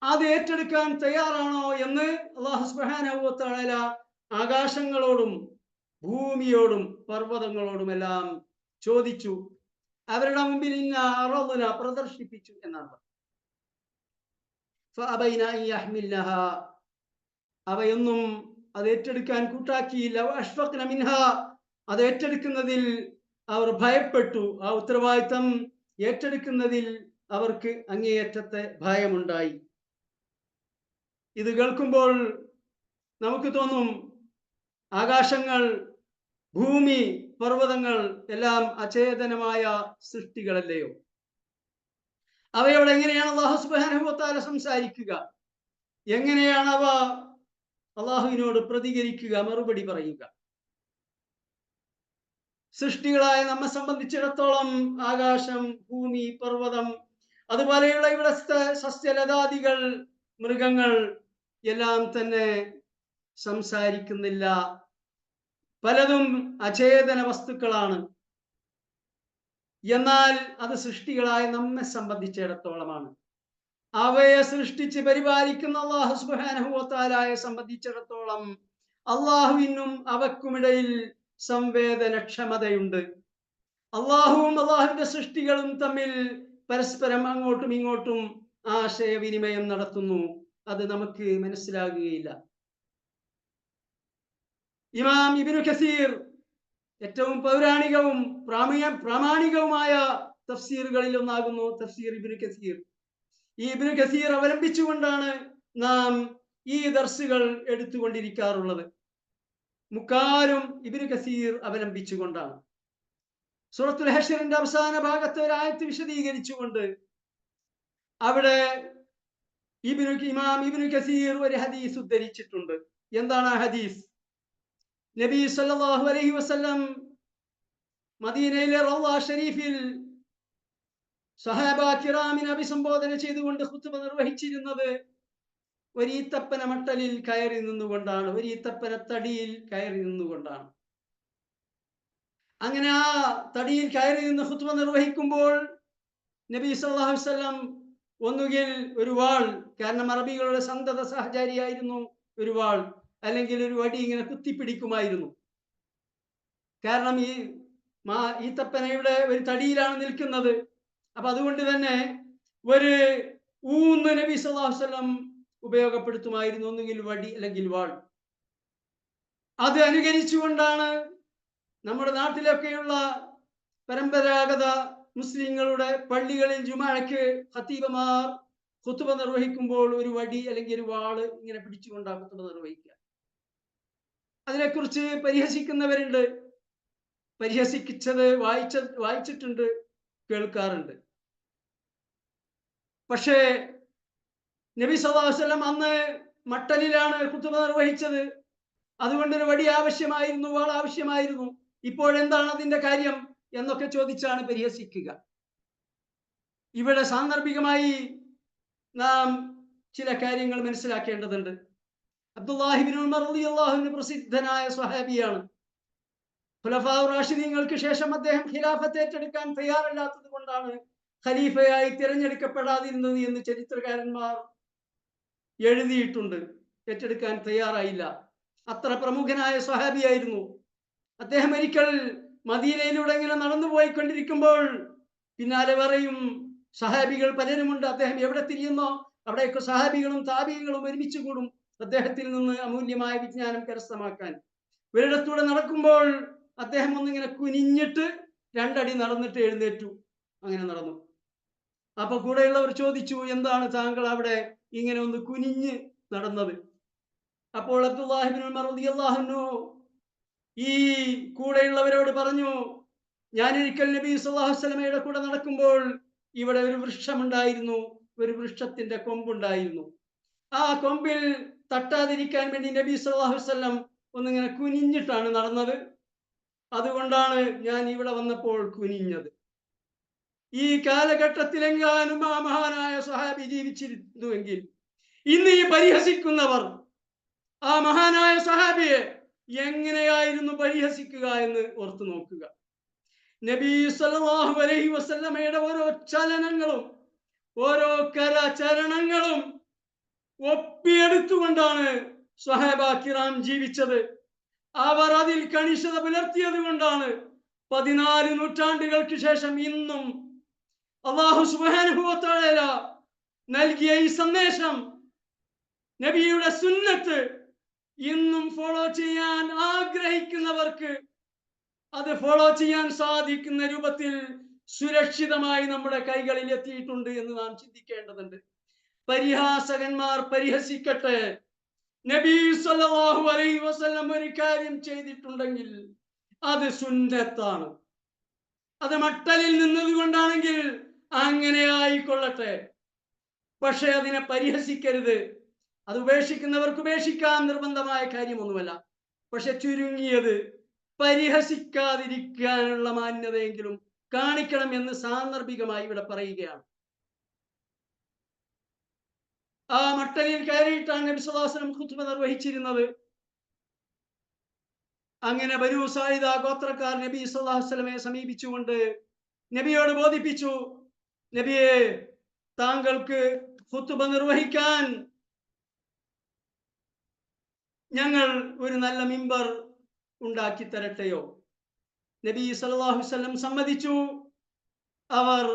[SPEAKER 1] അത് ഏറ്റെടുക്കാൻ തയ്യാറാണോ എന്ന് അല്ലാഹു സുബ്ഹാനഹു വ തആല ആകാശങ്ങളോടും ഭൂമിയോടും പർവ്വതങ്ങളോടുമെല്ലാം ചോദിച്ചു. അവരുടെ മുമ്പിൽ ഇന്ന അറദ്ന പ്രദർശിപ്പിച്ചു എന്നാണ്. ഫഅബൈന അൻ യഹ്മിലഹാ, അവയൊന്നും അത് ഏറ്റെടുക്കാൻ കൂട്ടാക്കിയില്ല. വഅഷ്ഫഖ്ന മിൻഹാ, അത് ഏറ്റെടുക്കുന്നതിൽ അവർ ഭയപ്പെട്ടു. ആ ഉത്തരവാദിത്തം ഏറ്റെടുക്കുന്നതിൽ അവർക്ക് അങ്ങേയറ്റത്തെ ഭയമുണ്ടായി. ഇത് കേൾക്കുമ്പോൾ നമുക്ക് തോന്നും, ആകാശങ്ങൾ, ഭൂമി, പർവ്വതങ്ങൾ എല്ലാം അചേതനമായ സൃഷ്ടികളല്ലയോ? അവയോട് എങ്ങനെയാണ് അല്ലാഹു സുബ്ഹാനഹു വ തആല സംസാരിക്കുക? എങ്ങനെയാണ് അവ അല്ലാഹുവിനോട് പ്രതികരിക്കുക, മറുപടി പറയുക? സൃഷ്ടികളായ നമ്മെ സംബന്ധിച്ചിടത്തോളം ആകാശം, ഭൂമി, പർവ്വതം, അതുപോലെയുള്ള ഇവിടുത്തെ സസ്യലതാദികൾ, മൃഗങ്ങൾ എല്ലാം തന്നെ സംസാരിക്കുന്നില്ല. പലതും അചേതന വസ്തുക്കളാണ്. എന്നാൽ അത് സൃഷ്ടികളായ നമ്മെ സംബന്ധിച്ചിടത്തോളമാണ്. അവയെ സൃഷ്ടിച്ച് പരിപാലിക്കുന്ന അല്ലാഹു സുബ്ഹാനഹു വ തആലയെ സംബന്ധിച്ചിടത്തോളം അല്ലാഹുവിനും അവക്കുമിടയിൽ സംവേദനക്ഷമതയുണ്ട്. അല്ലാഹുവും അല്ലാഹുവിന്റെ സൃഷ്ടികളും തമ്മിൽ പരസ്പരം അങ്ങോട്ടും ഇങ്ങോട്ടും ആശയവിനിമയം നടത്തുന്നു. അത് നമുക്ക് മനസ്സിലാകുകയില്ല. ഇമാം ഇബ്നു കസീർ ഏറ്റവും പൗരാണികവും പ്രാമാണികവുമായ തഫ്സീറുകളിൽ ഒന്നാകുന്നു തഫ്സീർ ഇബ്നു കസീർ. ഈ ഇബ്നു കസീർ അവലംബിച്ചുകൊണ്ടാണ് നാം ഈ ദർസുകൾ എടുത്തുകൊണ്ടിരിക്കാറുള്ളത്. മുക്കാലും ഇബ്നു കസീർ അവലംബിച്ചുകൊണ്ടാണ്. സൂറത്തുൽ ഹശ്റിന്റെ അവസാന ഭാഗത്ത് ഒരു ആയത്ത് വിശദീകരിച്ചുകൊണ്ട് അവിടെ ഇമാം ഇബ്നു കസീർ ഒരു ഹദീസ് ഉദ്ധരിച്ചിട്ടുണ്ട്. എന്താണ് ആ ഹദീസ്? നബി സല്ലല്ലാഹു അലൈഹി വസല്ലം മദീനയിലെ റൗള ഷരീഫിൽ സഹാബ കിറാമിനെ അഭിസംബോധന ചെയ്തുകൊണ്ട് ഖുത്ബ നിർവഹിച്ചിരുന്നത് ഒരു ഈത്തപ്പന മട്ടലിൽ കയറി നിന്നുകൊണ്ടാണ്, ഒരു ഈത്തപ്പന തടിയിൽ കയറി നിന്നുകൊണ്ടാണ്. അങ്ങനെ ആ തടിയിൽ കയറി നിന്ന് ഖുത്ബ നിർവഹിക്കുമ്പോൾ നബി സല്ലല്ലാഹു അലൈഹി വസല്ലം ഒന്നുകിൽ ഒരു വാൾ, കാരണം അറബികളുടെ സന്തത സഹചാരിയായിരുന്നു ഒരു വാൾ, അല്ലെങ്കിൽ ഒരു വടി ഇങ്ങനെ കുത്തിപ്പിടിക്കുമായിരുന്നു. കാരണം ഈ തപ്പനയുടെ ഒരു തടിയിലാണ് നിൽക്കുന്നത്. അപ്പൊ അതുകൊണ്ട് തന്നെ ഒരു ഊന്ന് നബി സല്ലല്ലാഹു അലൈഹി വസല്ലം ഉപയോഗപ്പെടുത്തുമായിരുന്നു, ഒന്നുകിൽ വടി അല്ലെങ്കിൽ വാൾ. അത് അനുകരിച്ചുകൊണ്ടാണ് നമ്മുടെ നാട്ടിലൊക്കെയുള്ള പരമ്പരാഗത മുസ്ലിങ്ങളുടെ പള്ളികളിൽ ജുമാഅക്ക് ഖതീബമാർ ഖുത്ബ നിർവഹിക്കുമ്പോൾ ഒരു വടി അല്ലെങ്കിൽ ഒരു വാള് ഇങ്ങനെ പിടിച്ചുകൊണ്ടാണ് ഖുത്ബ നിർവഹിക്കുക. അതിനെക്കുറിച്ച് പരിഹസിക്കുന്നവരുണ്ട്, പരിഹസിച്ചത് വായിച്ചിട്ടുണ്ട്, കേൾക്കാറുണ്ട്. പക്ഷേ നബി സല്ലല്ലാഹു അലൈഹി വസല്ലം അന്ന് മട്ടലിലാണ് ഖുത്ബ നിർവഹിച്ചത്. അതുകൊണ്ടൊരു വടി ആവശ്യമായിരുന്നു, വാൾ ആവശ്യമായിരുന്നു. ഇപ്പോഴെന്താണ് അതിന്റെ കാര്യം എന്നൊക്കെ ചോദിച്ചാണ് പരിഹസിക്കുക. ഇവിടെ സാന്ദർഭികമായി നാം ചില കാര്യങ്ങൾ മനസ്സിലാക്കേണ്ടതുണ്ട്. അബ്ദുല്ലാഹി ഇബ്നു ഉമർ റളിയല്ലാഹു അൻഹു പ്രസിദ്ധനായ സ്വഹാബിയാണ്. ഖുലഫാഉർ റാഷിദീങ്ങൾക്ക് ശേഷം അദ്ദേഹം ഖിലാഫത്ത് ഏറ്റെടുക്കാൻ തയ്യാറല്ലാത്തത് കൊണ്ടാണ് ഖലീഫയായി തിരഞ്ഞെടുക്കപ്പെടാതിരുന്നത് എന്ന് ചരിത്രകാരന്മാർ എഴുതിയിട്ടുണ്ട്. ഏറ്റെടുക്കാൻ തയ്യാറായില്ല. അത്ര പ്രമുഖനായ സ്വഹാബിയായിരുന്നു അദ്ദേഹം. ഒരിക്കൽ മദീനയിലൂടെ ഇങ്ങനെ നടന്നു പോയിക്കൊണ്ടിരിക്കുമ്പോൾ പിന്നാലെ വേറെയും സഹാബികൾ പലരുമുണ്ട്. അദ്ദേഹം എവിടെ തിരിയുന്നോ അവിടെയൊക്കെ സഹാബികളും താബികളും ഒരുമിച്ച് കൂടും അദ്ദേഹത്തിൽ നിന്ന് അമൂല്യമായ വിജ്ഞാനം കരസ്ഥമാക്കാൻ. ഒരിടത്തൂടെ നടക്കുമ്പോൾ അദ്ദേഹം ഒന്നിങ്ങനെ കുനിഞ്ഞിട്ട് 2 അടി നടന്നിട്ട് എഴുന്നേറ്റു. അങ്ങനെ നടന്നു. അപ്പൊ കൂടെയുള്ളവർ ചോദിച്ചു, എന്താണ് താങ്കൾ അവിടെ ഇങ്ങനെ ഒന്ന് കുനിഞ്ഞ് നടന്നത്? അപ്പോൾ അബ്ദുല്ലാഹി ഇബ്നു ഉമർ റളിയല്ലാഹു അൻഹു ഈ കൂടെയുള്ളവരോട് പറഞ്ഞു, ഞാനൊരിക്കൽ നബി സല്ലല്ലാഹു അലൈഹി വസല്ലമയുടെ കൂടെ നടക്കുമ്പോൾ ഇവിടെ ഒരു വൃക്ഷമുണ്ടായിരുന്നു, ഒരു വൃക്ഷത്തിന്റെ കൊമ്പുണ്ടായിരുന്നു. ആ കൊമ്പിൽ തട്ടാതിരിക്കാൻ വേണ്ടി നബി സല്ലല്ലാഹു അലൈഹി വസല്ലം ഒന്നിങ്ങനെ കുനിഞ്ഞിട്ടാണ് നടന്നത്. അതുകൊണ്ടാണ് ഞാൻ ഇവിടെ വന്നപ്പോൾ കുനിഞ്ഞത്. ഈ കാലഘട്ടത്തിലെങ്ങാനും ആ മഹാനായ സ്വഹാബി ജീവിച്ചിരുന്നുവെങ്കിൽ ഇന്ന് ഈ പരിഹസിക്കുന്നവർ ആ മഹാനായ സ്വഹാബിയെ എങ്ങനെയായിരുന്നു പരിഹസിക്കുക എന്ന് ഓർത്തു നോക്കുക. നബി സല്ലല്ലാഹു അലൈഹി വസല്ലമയുടെ ഓരോ ചലനങ്ങളും ഓരോ കരചരണങ്ങളും ഒപ്പിയെടുത്തുകൊണ്ടാണ് സ്വഹാബ കിറാം ജീവിച്ചത്. അവർ അതിൽ കണിശത പുലർത്തിയത് കൊണ്ടാണ് 14 നൂറ്റാണ്ടുകൾക്ക് ശേഷം ഇന്നും അല്ലാഹു സുബ്ഹാനഹു വ തആല നൽകിയ ഈ സന്ദേശം, നബിയുടെ സുന്നത്ത് ഇന്നും ഫോളോ ചെയ്യാൻ ആഗ്രഹിക്കുന്നവർക്ക് അത് ഫോളോ ചെയ്യാൻ സാധിക്കുന്ന രൂപത്തിൽ സുരക്ഷിതമായി നമ്മുടെ കൈകളിൽ എത്തിയിട്ടുണ്ട് എന്ന് നാം ചിന്തിക്കേണ്ടതുണ്ട്. പരിഹാസകന്മാർ പരിഹസിക്കട്ടെ. നബി സല്ലല്ലാഹു അലൈഹി വസല്ലം ഒരു കാര്യം ചെയ്തിട്ടുണ്ടെങ്കിൽ അത് സുന്നത്താണ്. അത് മട്ടലിൽ നിന്നത് കൊണ്ടാണെങ്കിൽ അങ്ങനെ ആയിക്കൊള്ളട്ടെ. പക്ഷെ അതിനെ പരിഹസിക്കരുത്. അത് ഉപേക്ഷിക്കുന്നവർക്ക് ഉപേക്ഷിക്കാൻ നിർബന്ധമായ കാര്യമൊന്നുമല്ല. പക്ഷെ ചുരുങ്ങിയത് പരിഹസിക്കാതിരിക്കാനുള്ള മാന്യതയെങ്കിലും കാണിക്കണം എന്ന് സാന്ദർഭികമായി ഇവിടെ പറയുകയാണ്. ആ മട്ടലിൽ കയറിയിട്ടാണ് നബി സല്ലല്ലാഹു അലൈഹി വസല്ലം ഖുത്ബ നിർവഹിച്ചിരുന്നത്. അങ്ങനെ ബനൂ സായിദ ഗോത്രക്കാർ നബി സല്ലല്ലാഹു അലൈഹി വസല്ലമയെ സമീപിച്ചുകൊണ്ട് നബിയോട് ബോധിപ്പിച്ചു, നബിയെ, താങ്കൾക്ക് ഖുത്ബ നിർവഹിക്കാൻ ഞങ്ങൾ ഒരു നല്ല മിമ്പർ ഉണ്ടാക്കി തരട്ടെയോ? നബി സല്ലല്ലാഹു അലൈഹി വസല്ലം സമ്മതിച്ചു. അവർ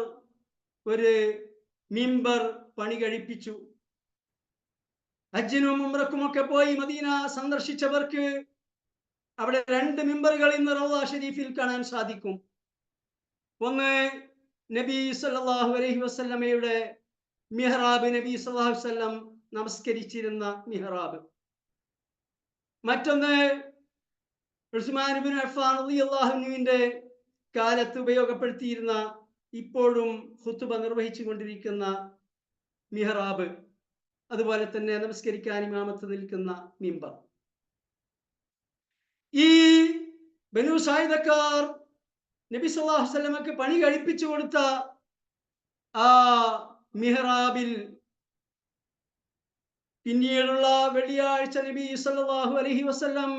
[SPEAKER 1] ഒരു മിമ്പർ പണി കഴിപ്പിച്ചു. ഹജ്ജിനും ഉംറക്കും ഒക്കെ പോയി മദീന സന്ദർശിച്ചവർക്ക് അവിടെ 2 മിമ്പറുകൾ ഇന്ന് റൗള ഷരീഫിൽ കാണാൻ സാധിക്കും. ഒന്ന് നബി സല്ലല്ലാഹു അലൈഹി വസല്ലമയുടെ മിഹ്റാബ്, നബി സല്ലല്ലാഹു അലൈഹി വസല്ലം നമസ്കരിച്ചിരുന്ന മിഹ്റാബ്. മറ്റൊന്ന് ഉസ്മാൻ ഇബ്നു അഫ്ഫാൻ റളിയല്ലാഹു അൻഹുവിന്റെ കാലത്ത് ഉപയോഗപ്പെടുത്തിയിരുന്ന, ഇപ്പോഴും ഖുതുബ നിർവഹിച്ചു കൊണ്ടിരിക്കുന്ന മിഹ്റാബ്, അതുപോലെ തന്നെ നമസ്കരിക്കാൻ ഇമാമത്ത് നിൽക്കുന്ന മിമ്പർ. ഈ ബനൂ സായിദക്കാർ നബി സല്ലല്ലാഹു അലൈഹി വസല്ലമക്ക് പണി കഴിപ്പിച്ചു കൊടുത്ത ആ മിഹ്റാബിൽ പിന്നീടുള്ള വെള്ളിയാഴ്ച നബി സല്ലല്ലാഹു അലൈഹി വസല്ലം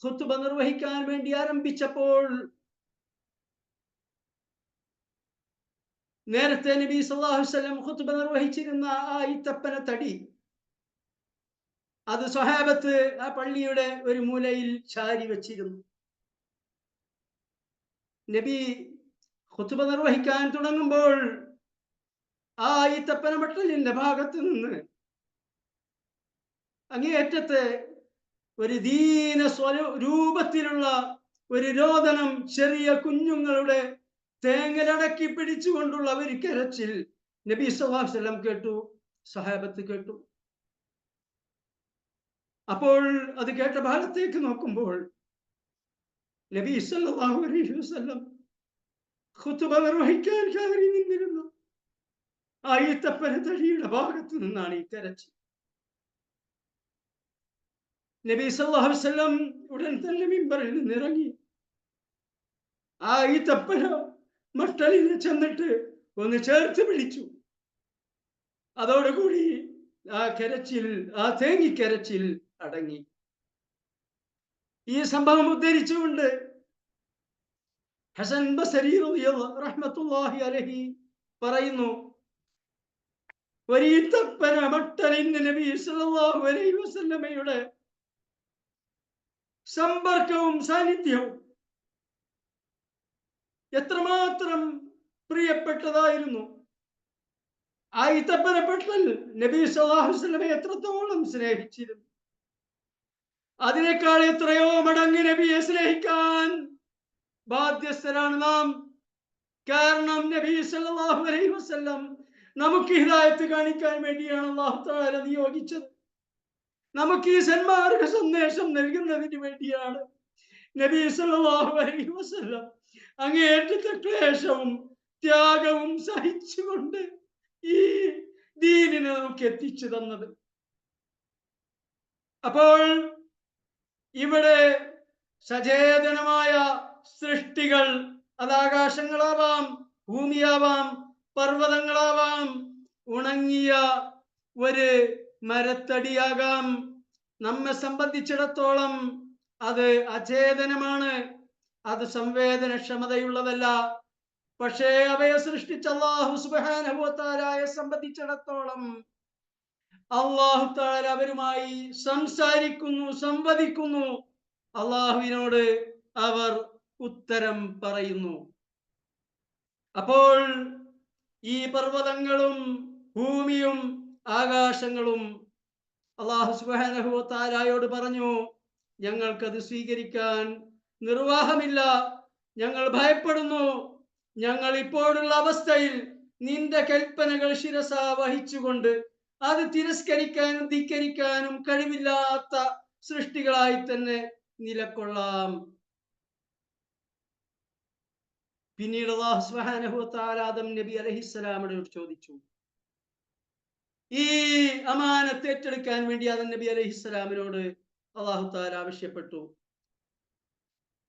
[SPEAKER 1] ഖുതുബ നിർവഹിക്കാൻ വേണ്ടി ആരംഭിച്ചപ്പോൾ നേരത്തെ നബി സല്ലല്ലാഹു അലൈഹി വസല്ലം ഖുതുബ നിർവഹിച്ചിരുന്ന ആ ഈത്തപ്പന തടി, അത് സ്വഹാബത്ത് ആ പള്ളിയുടെ ഒരു മൂലയിൽ ചാരി വെച്ചിരുന്നു. നബി ഖുതുബ നിർവഹിക്കാൻ തുടങ്ങുമ്പോൾ ആ ഈത്തപ്പന മട്ടലിന്റെ ഭാഗത്ത് നിന്ന് അങ്ങേയറ്റത്തെ ഒരു ദീന രൂപത്തിലുള്ള ഒരു രോദനം, ചെറിയ കുഞ്ഞുങ്ങളുടെ തേങ്ങലടക്കി പിടിച്ചുകൊണ്ടുള്ള ഒരു കരച്ചിൽ നബി സല്ലല്ലാഹു അലൈഹി വസല്ലം കേട്ടു, സഹാബത്ത് കേട്ടു. അപ്പോൾ അത് കേട്ട ഭാഗത്തേക്ക് നോക്കുമ്പോൾ നബി സല്ലല്ലാഹു അലൈഹി വസല്ലം ഖുതുബ നിർവഹിക്കാൻ കയറി നിന്നിരുന്നു ആ ഈത്തപ്പന തടിയുടെ ഭാഗത്ത് നിന്നാണ് ഈ കരച്ചിൽ. നബി സല്ലല്ലാഹു അലൈഹി വസല്ലം ഉടൻ തന്നെ മിമ്പറിൽ നിന്നിറങ്ങി ആ ഈത്തപ്പന മട്ടലിനെ ചെന്നിട്ട് ഒന്ന് ചേർത്ത് പിടിച്ചു. അതോടുകൂടി ആ കരച്ചിൽ, ആ തേങ്ങിക്കരച്ചിൽ അടങ്ങി. ഈ സംഭവം ഉദ്ധരിച്ചുകൊണ്ട് ഹസൻ ബസരി റഹ്മത്തുള്ളാഹി അലൈഹി പറയുന്നു, ഒരു ഈത്തപ്പന മട്ടലിന് നബി സല്ലല്ലാഹു അലൈഹി വസല്ലമയുടെ സമ്പർക്കവും സാന്നിധ്യവും എത്രമാത്രം പ്രിയപ്പെട്ടതായിരുന്നു. ആ ഈത്തപ്പന മട്ടൽ നബി സല്ലല്ലാഹു അലൈഹി വസല്ലമയെ എത്രത്തോളം സ്നേഹിച്ചിരുന്നു. അതിനേക്കാൾ എത്രയോ മടങ്ങ് നബിയെ സ്നേഹിക്കാൻ ബാധ്യസ്ഥരാണ് നാം. കാരണം നബി സല്ലല്ലാഹു അലൈഹി വസല്ലം നമുക്ക് ഹിദായത്ത് കാണിക്കാൻ വേണ്ടിയാണ് അല്ലാഹു തആല നിയോഗിച്ചത്. നമുക്ക് ഈ സന്മാർഗ സന്ദേശം നൽകുന്നതിന് വേണ്ടിയാണ് നബി സല്ലല്ലാഹു അലൈഹി വസല്ലം അങ്ങേയറ്റത്തെ ക്ലേശവും ത്യാഗവും സഹിച്ചുകൊണ്ട് ഈ ദീനിനെ നമുക്ക് എത്തിച്ചു തന്നത്. അപ്പോൾ ഇവിടെ സചേതനമായ സൃഷ്ടികൾ, അത് ആകാശങ്ങളാവാം, ഭൂമിയാവാം, പർവ്വതങ്ങളാവാം, ഉണങ്ങിയ ഒരു മരത്തടിയാകാം, നമ്മെ സംബന്ധിച്ചിടത്തോളം അത് അചേതനമാണ്, അത് സംവേദനക്ഷമതയുള്ളതല്ല. പക്ഷേ അവയെ സൃഷ്ടിച്ച അല്ലാഹു സുബ്ഹാനഹു വ തആലയെ സംബന്ധിച്ചിടത്തോളം അല്ലാഹു തആല അവരുമായി സംസാരിക്കുന്നു, സംവദിക്കുന്നു. അല്ലാഹുവിനോട് അവർ ഉത്തരം പറയുന്നു. അപ്പോൾ ഈ പർവ്വതങ്ങളും ഭൂമിയും ആകാശങ്ങളും അല്ലാഹു സുബ്ഹാനഹു വ തആലയോട് പറഞ്ഞു, ഞങ്ങൾക്കത് സ്വീകരിക്കാൻ നിർവാഹമില്ല, ഞങ്ങൾ ഭയപ്പെടുന്നു. ഞങ്ങൾ ഇപ്പോഴുള്ള അവസ്ഥയിൽ നിന്റെ കൽപ്പനകൾ ശിരസ വഹിച്ചുകൊണ്ട് അത് തിരസ്കരിക്കാനും ധിക്കരിക്കാനും കഴിവില്ലാത്ത സൃഷ്ടികളായി തന്നെ നിലകൊള്ളാം. പിന്നീട് അല്ലാഹു സുബ്ഹാനഹു വ തആല ആദം നബി അലൈഹിസ്സലാമിനോട് ചോദിച്ചു. ഈ അമാനത്ത് ഏറ്റെടുക്കാൻ വേണ്ടി ആദം നബി അലൈഹിസ്സലാമിനോട് അല്ലാഹു തആല ആവശ്യപ്പെട്ടു.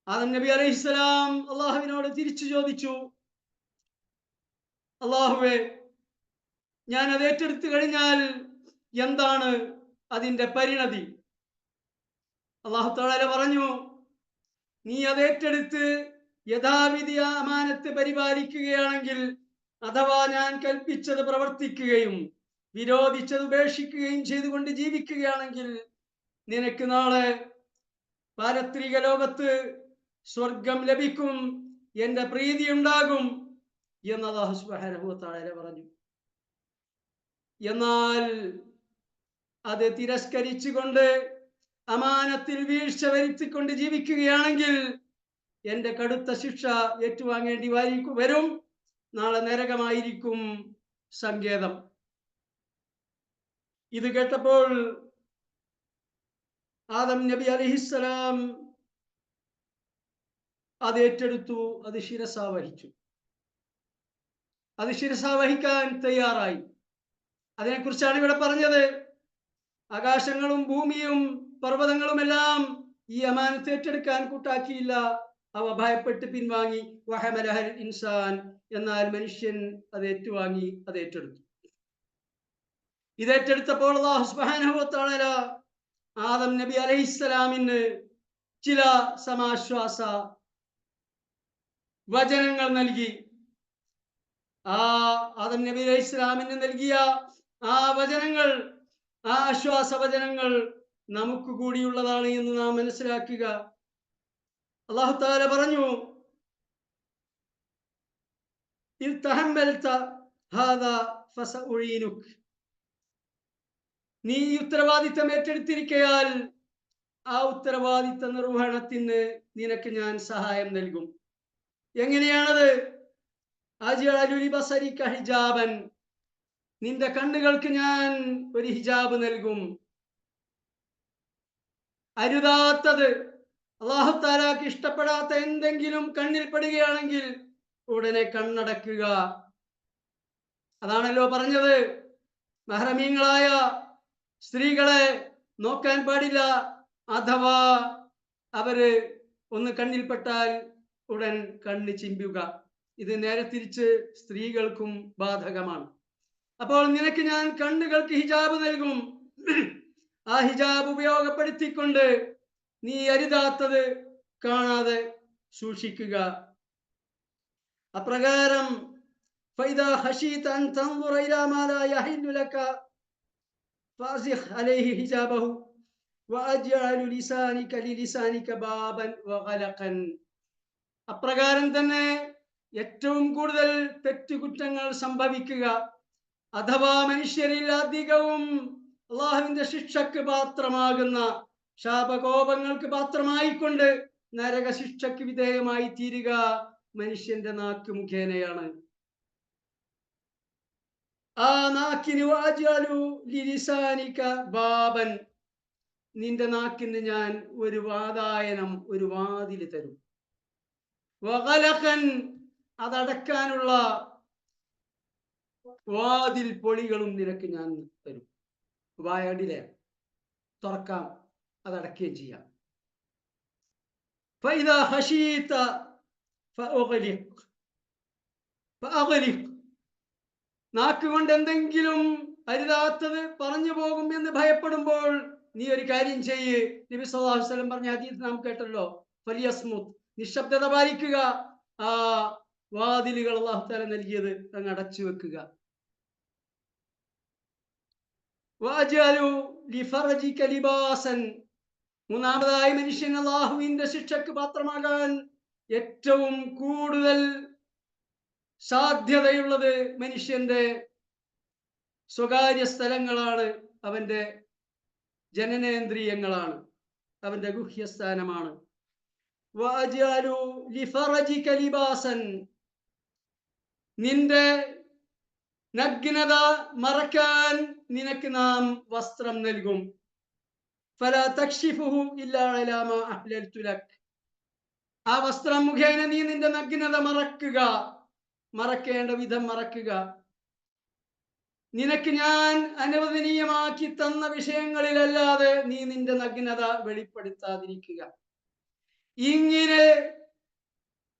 [SPEAKER 1] ആദം നബി അലൈഹിസ്സലാം അല്ലാഹുവിനോട് തിരിച്ചു ചോദിച്ചു, അല്ലാഹുവേ, ഞാൻ അത് ഏറ്റെടുത്തു കഴിഞ്ഞാൽ എന്താണ് അതിന്റെ പരിണതി? അല്ലാഹു തആല പറഞ്ഞു, നീ അത് ഏറ്റെടുത്ത് യഥാവിധി ആ അമാനത്ത് പരിപാലിക്കുകയാണെങ്കിൽ, അഥവാ ഞാൻ കൽപ്പിച്ചത് പ്രവർത്തിക്കുകയും വിരോധിച്ചത് ഉപേക്ഷിക്കുകയും ചെയ്തുകൊണ്ട് ജീവിക്കുകയാണെങ്കിൽ, നിനക്ക് നാളെ പാരത്രിക ലോകത്ത് സ്വർഗം ലഭിക്കും, എന്റെ പ്രീതി ഉണ്ടാകും എന്ന് അല്ലാഹു സുബ്ഹാനഹു വ തആല പറഞ്ഞു. എന്നാൽ അത് തിരസ്കരിച്ചുകൊണ്ട് അമാനത്തിൽ വീഴ്ച വരുത്തിക്കൊണ്ട് ജീവിക്കുകയാണെങ്കിൽ എന്റെ കടുത്ത ശിക്ഷ ഏറ്റുവാങ്ങേണ്ടി വരും. നാളെ നരകമായിരിക്കും സങ്കേതം. ഇത് കേട്ടപ്പോൾ ആദം നബി അലൈഹിസ്സലാം അത് ഏറ്റെടുത്തു, അത് ശിരസാവഹിച്ചു, അത് ശിരസാവഹിക്കാൻ തയ്യാറായി. അതിനെക്കുറിച്ചാണ് ഇവിടെ പറഞ്ഞത്. ആകാശങ്ങളും ഭൂമിയും പർവ്വതങ്ങളുമെല്ലാം ഈ അമാനത്ത് ഏറ്റെടുക്കാൻ കൂട്ടാക്കിയില്ല, അവ ഭയപ്പെട്ട് പിൻവാങ്ങി. വഹമലഹൽ ഇൻസാൻ, എന്നാൽ മനുഷ്യൻ അത് ഏറ്റുവാങ്ങി, അത് ഏറ്റെടുത്തു. ഇതേറ്റെടുത്തപ്പോൾ അല്ലാഹു സുബ്ഹാനഹു വ തആല ആദം നബി അലൈഹിസ്സലാമിന് ചില സമാശ്വാസ വചനങ്ങൾ നൽകി. ആ ആദം നബി അലൈഹിസ്സലാമിന് നൽകിയ ആ വചനങ്ങൾ, ആ ആശ്വാസ വചനങ്ങൾ നമുക്ക് കൂടിയുള്ളതാണ് എന്ന് നാം മനസ്സിലാക്കുക. അല്ലാഹു തആല പറഞ്ഞു, ഇൻ തഹമ്മൽത ഹാദാ ഫസഉഈനുക, നീ ഈ ഉത്തരവാദിത്തം ഏറ്റെടുത്തിരിക്കയാൽ ആ ഉത്തരവാദിത്ത നിർവഹണത്തിന് നിനക്ക് ഞാൻ സഹായം നൽകും. എങ്ങനെയാണത്? അജ്അലു ലിബസരിക ഹിജാബൻ, നിന്റെ കണ്ണുകൾക്ക് ഞാൻ ഒരു ഹിജാബ് നൽകും. അരുതാത്തത്, അല്ലാഹു തആലക്ക് ഇഷ്ടപ്പെടാത്ത എന്തെങ്കിലും കണ്ണിൽ പെടുകയാണെങ്കിൽ ഉടനെ കണ്ണടക്കുക. അതാണല്ലോ പറഞ്ഞത്, മഹ്റമീങ്ങളായ സ്ത്രീകളെ നോക്കാൻ പാടില്ല, അഥവാ അവര് ഒന്ന് കണ്ണിൽപ്പെട്ടാൽ ഉടൻ കണ്ണ് ചിമ്പുക. ഇത് നേരെ തിരിച്ച് സ്ത്രീകൾക്കും ബാധകമാണ്. അപ്പോൾ നിനക്ക് ഞാൻ കണ്ണുകൾക്ക് ഹിജാബ് നൽകും. ആ ഹിജാബ് ഉപയോഗപ്പെടുത്തിക്കൊണ്ട് നീ അരുതാത്തത് കാണാതെ സൂക്ഷിക്കുക. അപ്രകാരം ഫൈദാ ഖശീത അൻ തൻദുറ ഇലാ മാ ലാ യഹില്ലു ലക ഫാസിഖ് അലൈഹി ഹിജാബഹു വഅജ്അലു ലിസാനിക ലിലിസാനിക ബാബൻ വഗലഖൻ. അപ്രകാരം തന്നെ ഏറ്റവും കൂടുതൽ തെറ്റുകുറ്റങ്ങൾ സംഭവിക്കുക, അഥവാ മനുഷ്യരിൽ അധികവും അള്ളാഹുവിന്റെ ശിക്ഷക്ക് പാത്രമാകുന്ന, ശാപകോപങ്ങൾക്ക് പാത്രമായിക്കൊണ്ട് നരക ശിക്ഷക്ക് വിധേയമായി തീരുക മനുഷ്യന്റെ നാക്ക് മുഖേനയാണ്. ആ നാക്കിന് വഅജ്അലു ലിലിസാനിക ബാബൻ, നിന്റെ നാക്കിന് ഞാൻ ഒരു വാതായനം, ഒരു വാതില് തരും. വഗലഖൻ, അതടക്കാനുള്ള വാതിൽ പൊളികളും നിനക്ക് ഞാൻ തരും. വായടിലെ തുറക്കാം, അതടക്കുകയും ചെയ്യാം. ഫൈദാ ഖശീത ഫഅഗ്ലിഖ് ഫഅഗ്ലിഖ്, നാക്ക് കൊണ്ട് എന്തെങ്കിലും അരുതാത്തത് പറഞ്ഞു പോകും എന്ന് ഭയപ്പെടുമ്പോൾ നീ ഒരു കാര്യം ചെയ്യ്. നബി സല്ലല്ലാഹു അലൈഹി വസല്ലം പറഞ്ഞ ഹദീസ് നാം കേട്ടല്ലോ, ഫലിയസ്മുത്, നിശബ്ദത പാലിക്കുക. ആ വാതിലുകൾ അല്ലാഹു തആല നൽകിയത് അങ്ങ് അടച്ചു വെക്കുക. വഅജ്അലു ലിഫർജിക ലിബാസൻ, മൂന്നാമതായി മനുഷ്യൻ അല്ലാഹുവിന്റെ ശിക്ഷക്ക് പാത്രമാകാൻ ഏറ്റവും കൂടുതൽ സാധ്യതയുള്ളത് മനുഷ്യന്റെ സ്വകാര്യ സ്ഥലങ്ങളാണ്, അവന്റെ ജനനേന്ദ്രിയങ്ങളാണ്, അവന്റെ ഗുഹ്യസ്ഥാനമാണ്. വഅജ്അലു ലിഫർജിക ലിബാസൻ, നിന്റെ നഗ്നത മറക്കാൻ നിനക്ക് നാം വസ്ത്രം നൽകും. ഫലാ തക്ഷിഫുഹു ഇല്ലാ അലാ മാ അഹ്ലൽതു ലക്, ആ വസ്ത്രം മുഖേന നീ നിന്റെ നഗ്നത മറക്കുക, മറക്കേണ്ട വിധം മറക്കുക. നിനക്ക് ഞാൻ അനുവദനീയമാക്കി തന്ന വിഷയങ്ങളിലല്ലാതെ നീ നിന്റെ നഗ്നത വെളിപ്പെടുത്താതിരിക്കുക. ഇങ്ങനെ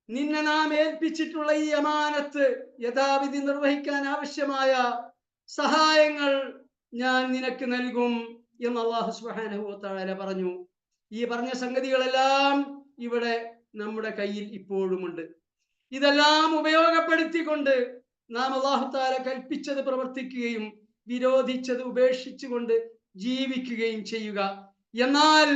[SPEAKER 1] നിന്നെ നാം ഏൽപ്പിച്ചിട്ടുള്ള ഈ അമാനത്ത് യഥാവിധി നിർവഹിക്കാൻ ആവശ്യമായ സഹായങ്ങൾ ഞാൻ നിനക്ക് നൽകും എന്ന് അല്ലാഹു സുബ്ഹാനഹു വ തആല പറഞ്ഞു. ഈ പറഞ്ഞ സംഗതികളെല്ലാം ഇവിടെ നമ്മുടെ കയ്യിൽ ഇപ്പോഴുമുണ്ട്. ഇതെല്ലാം ഉപയോഗപ്പെടുത്തിക്കൊണ്ട് നാം അല്ലാഹു തആല കൽപ്പിച്ചത് പ്രവർത്തിക്കുകയും വിരോധിച്ചത് ഉപേക്ഷിച്ചുകൊണ്ട് ജീവിക്കുകയും ചെയ്യുക. എന്നാൽ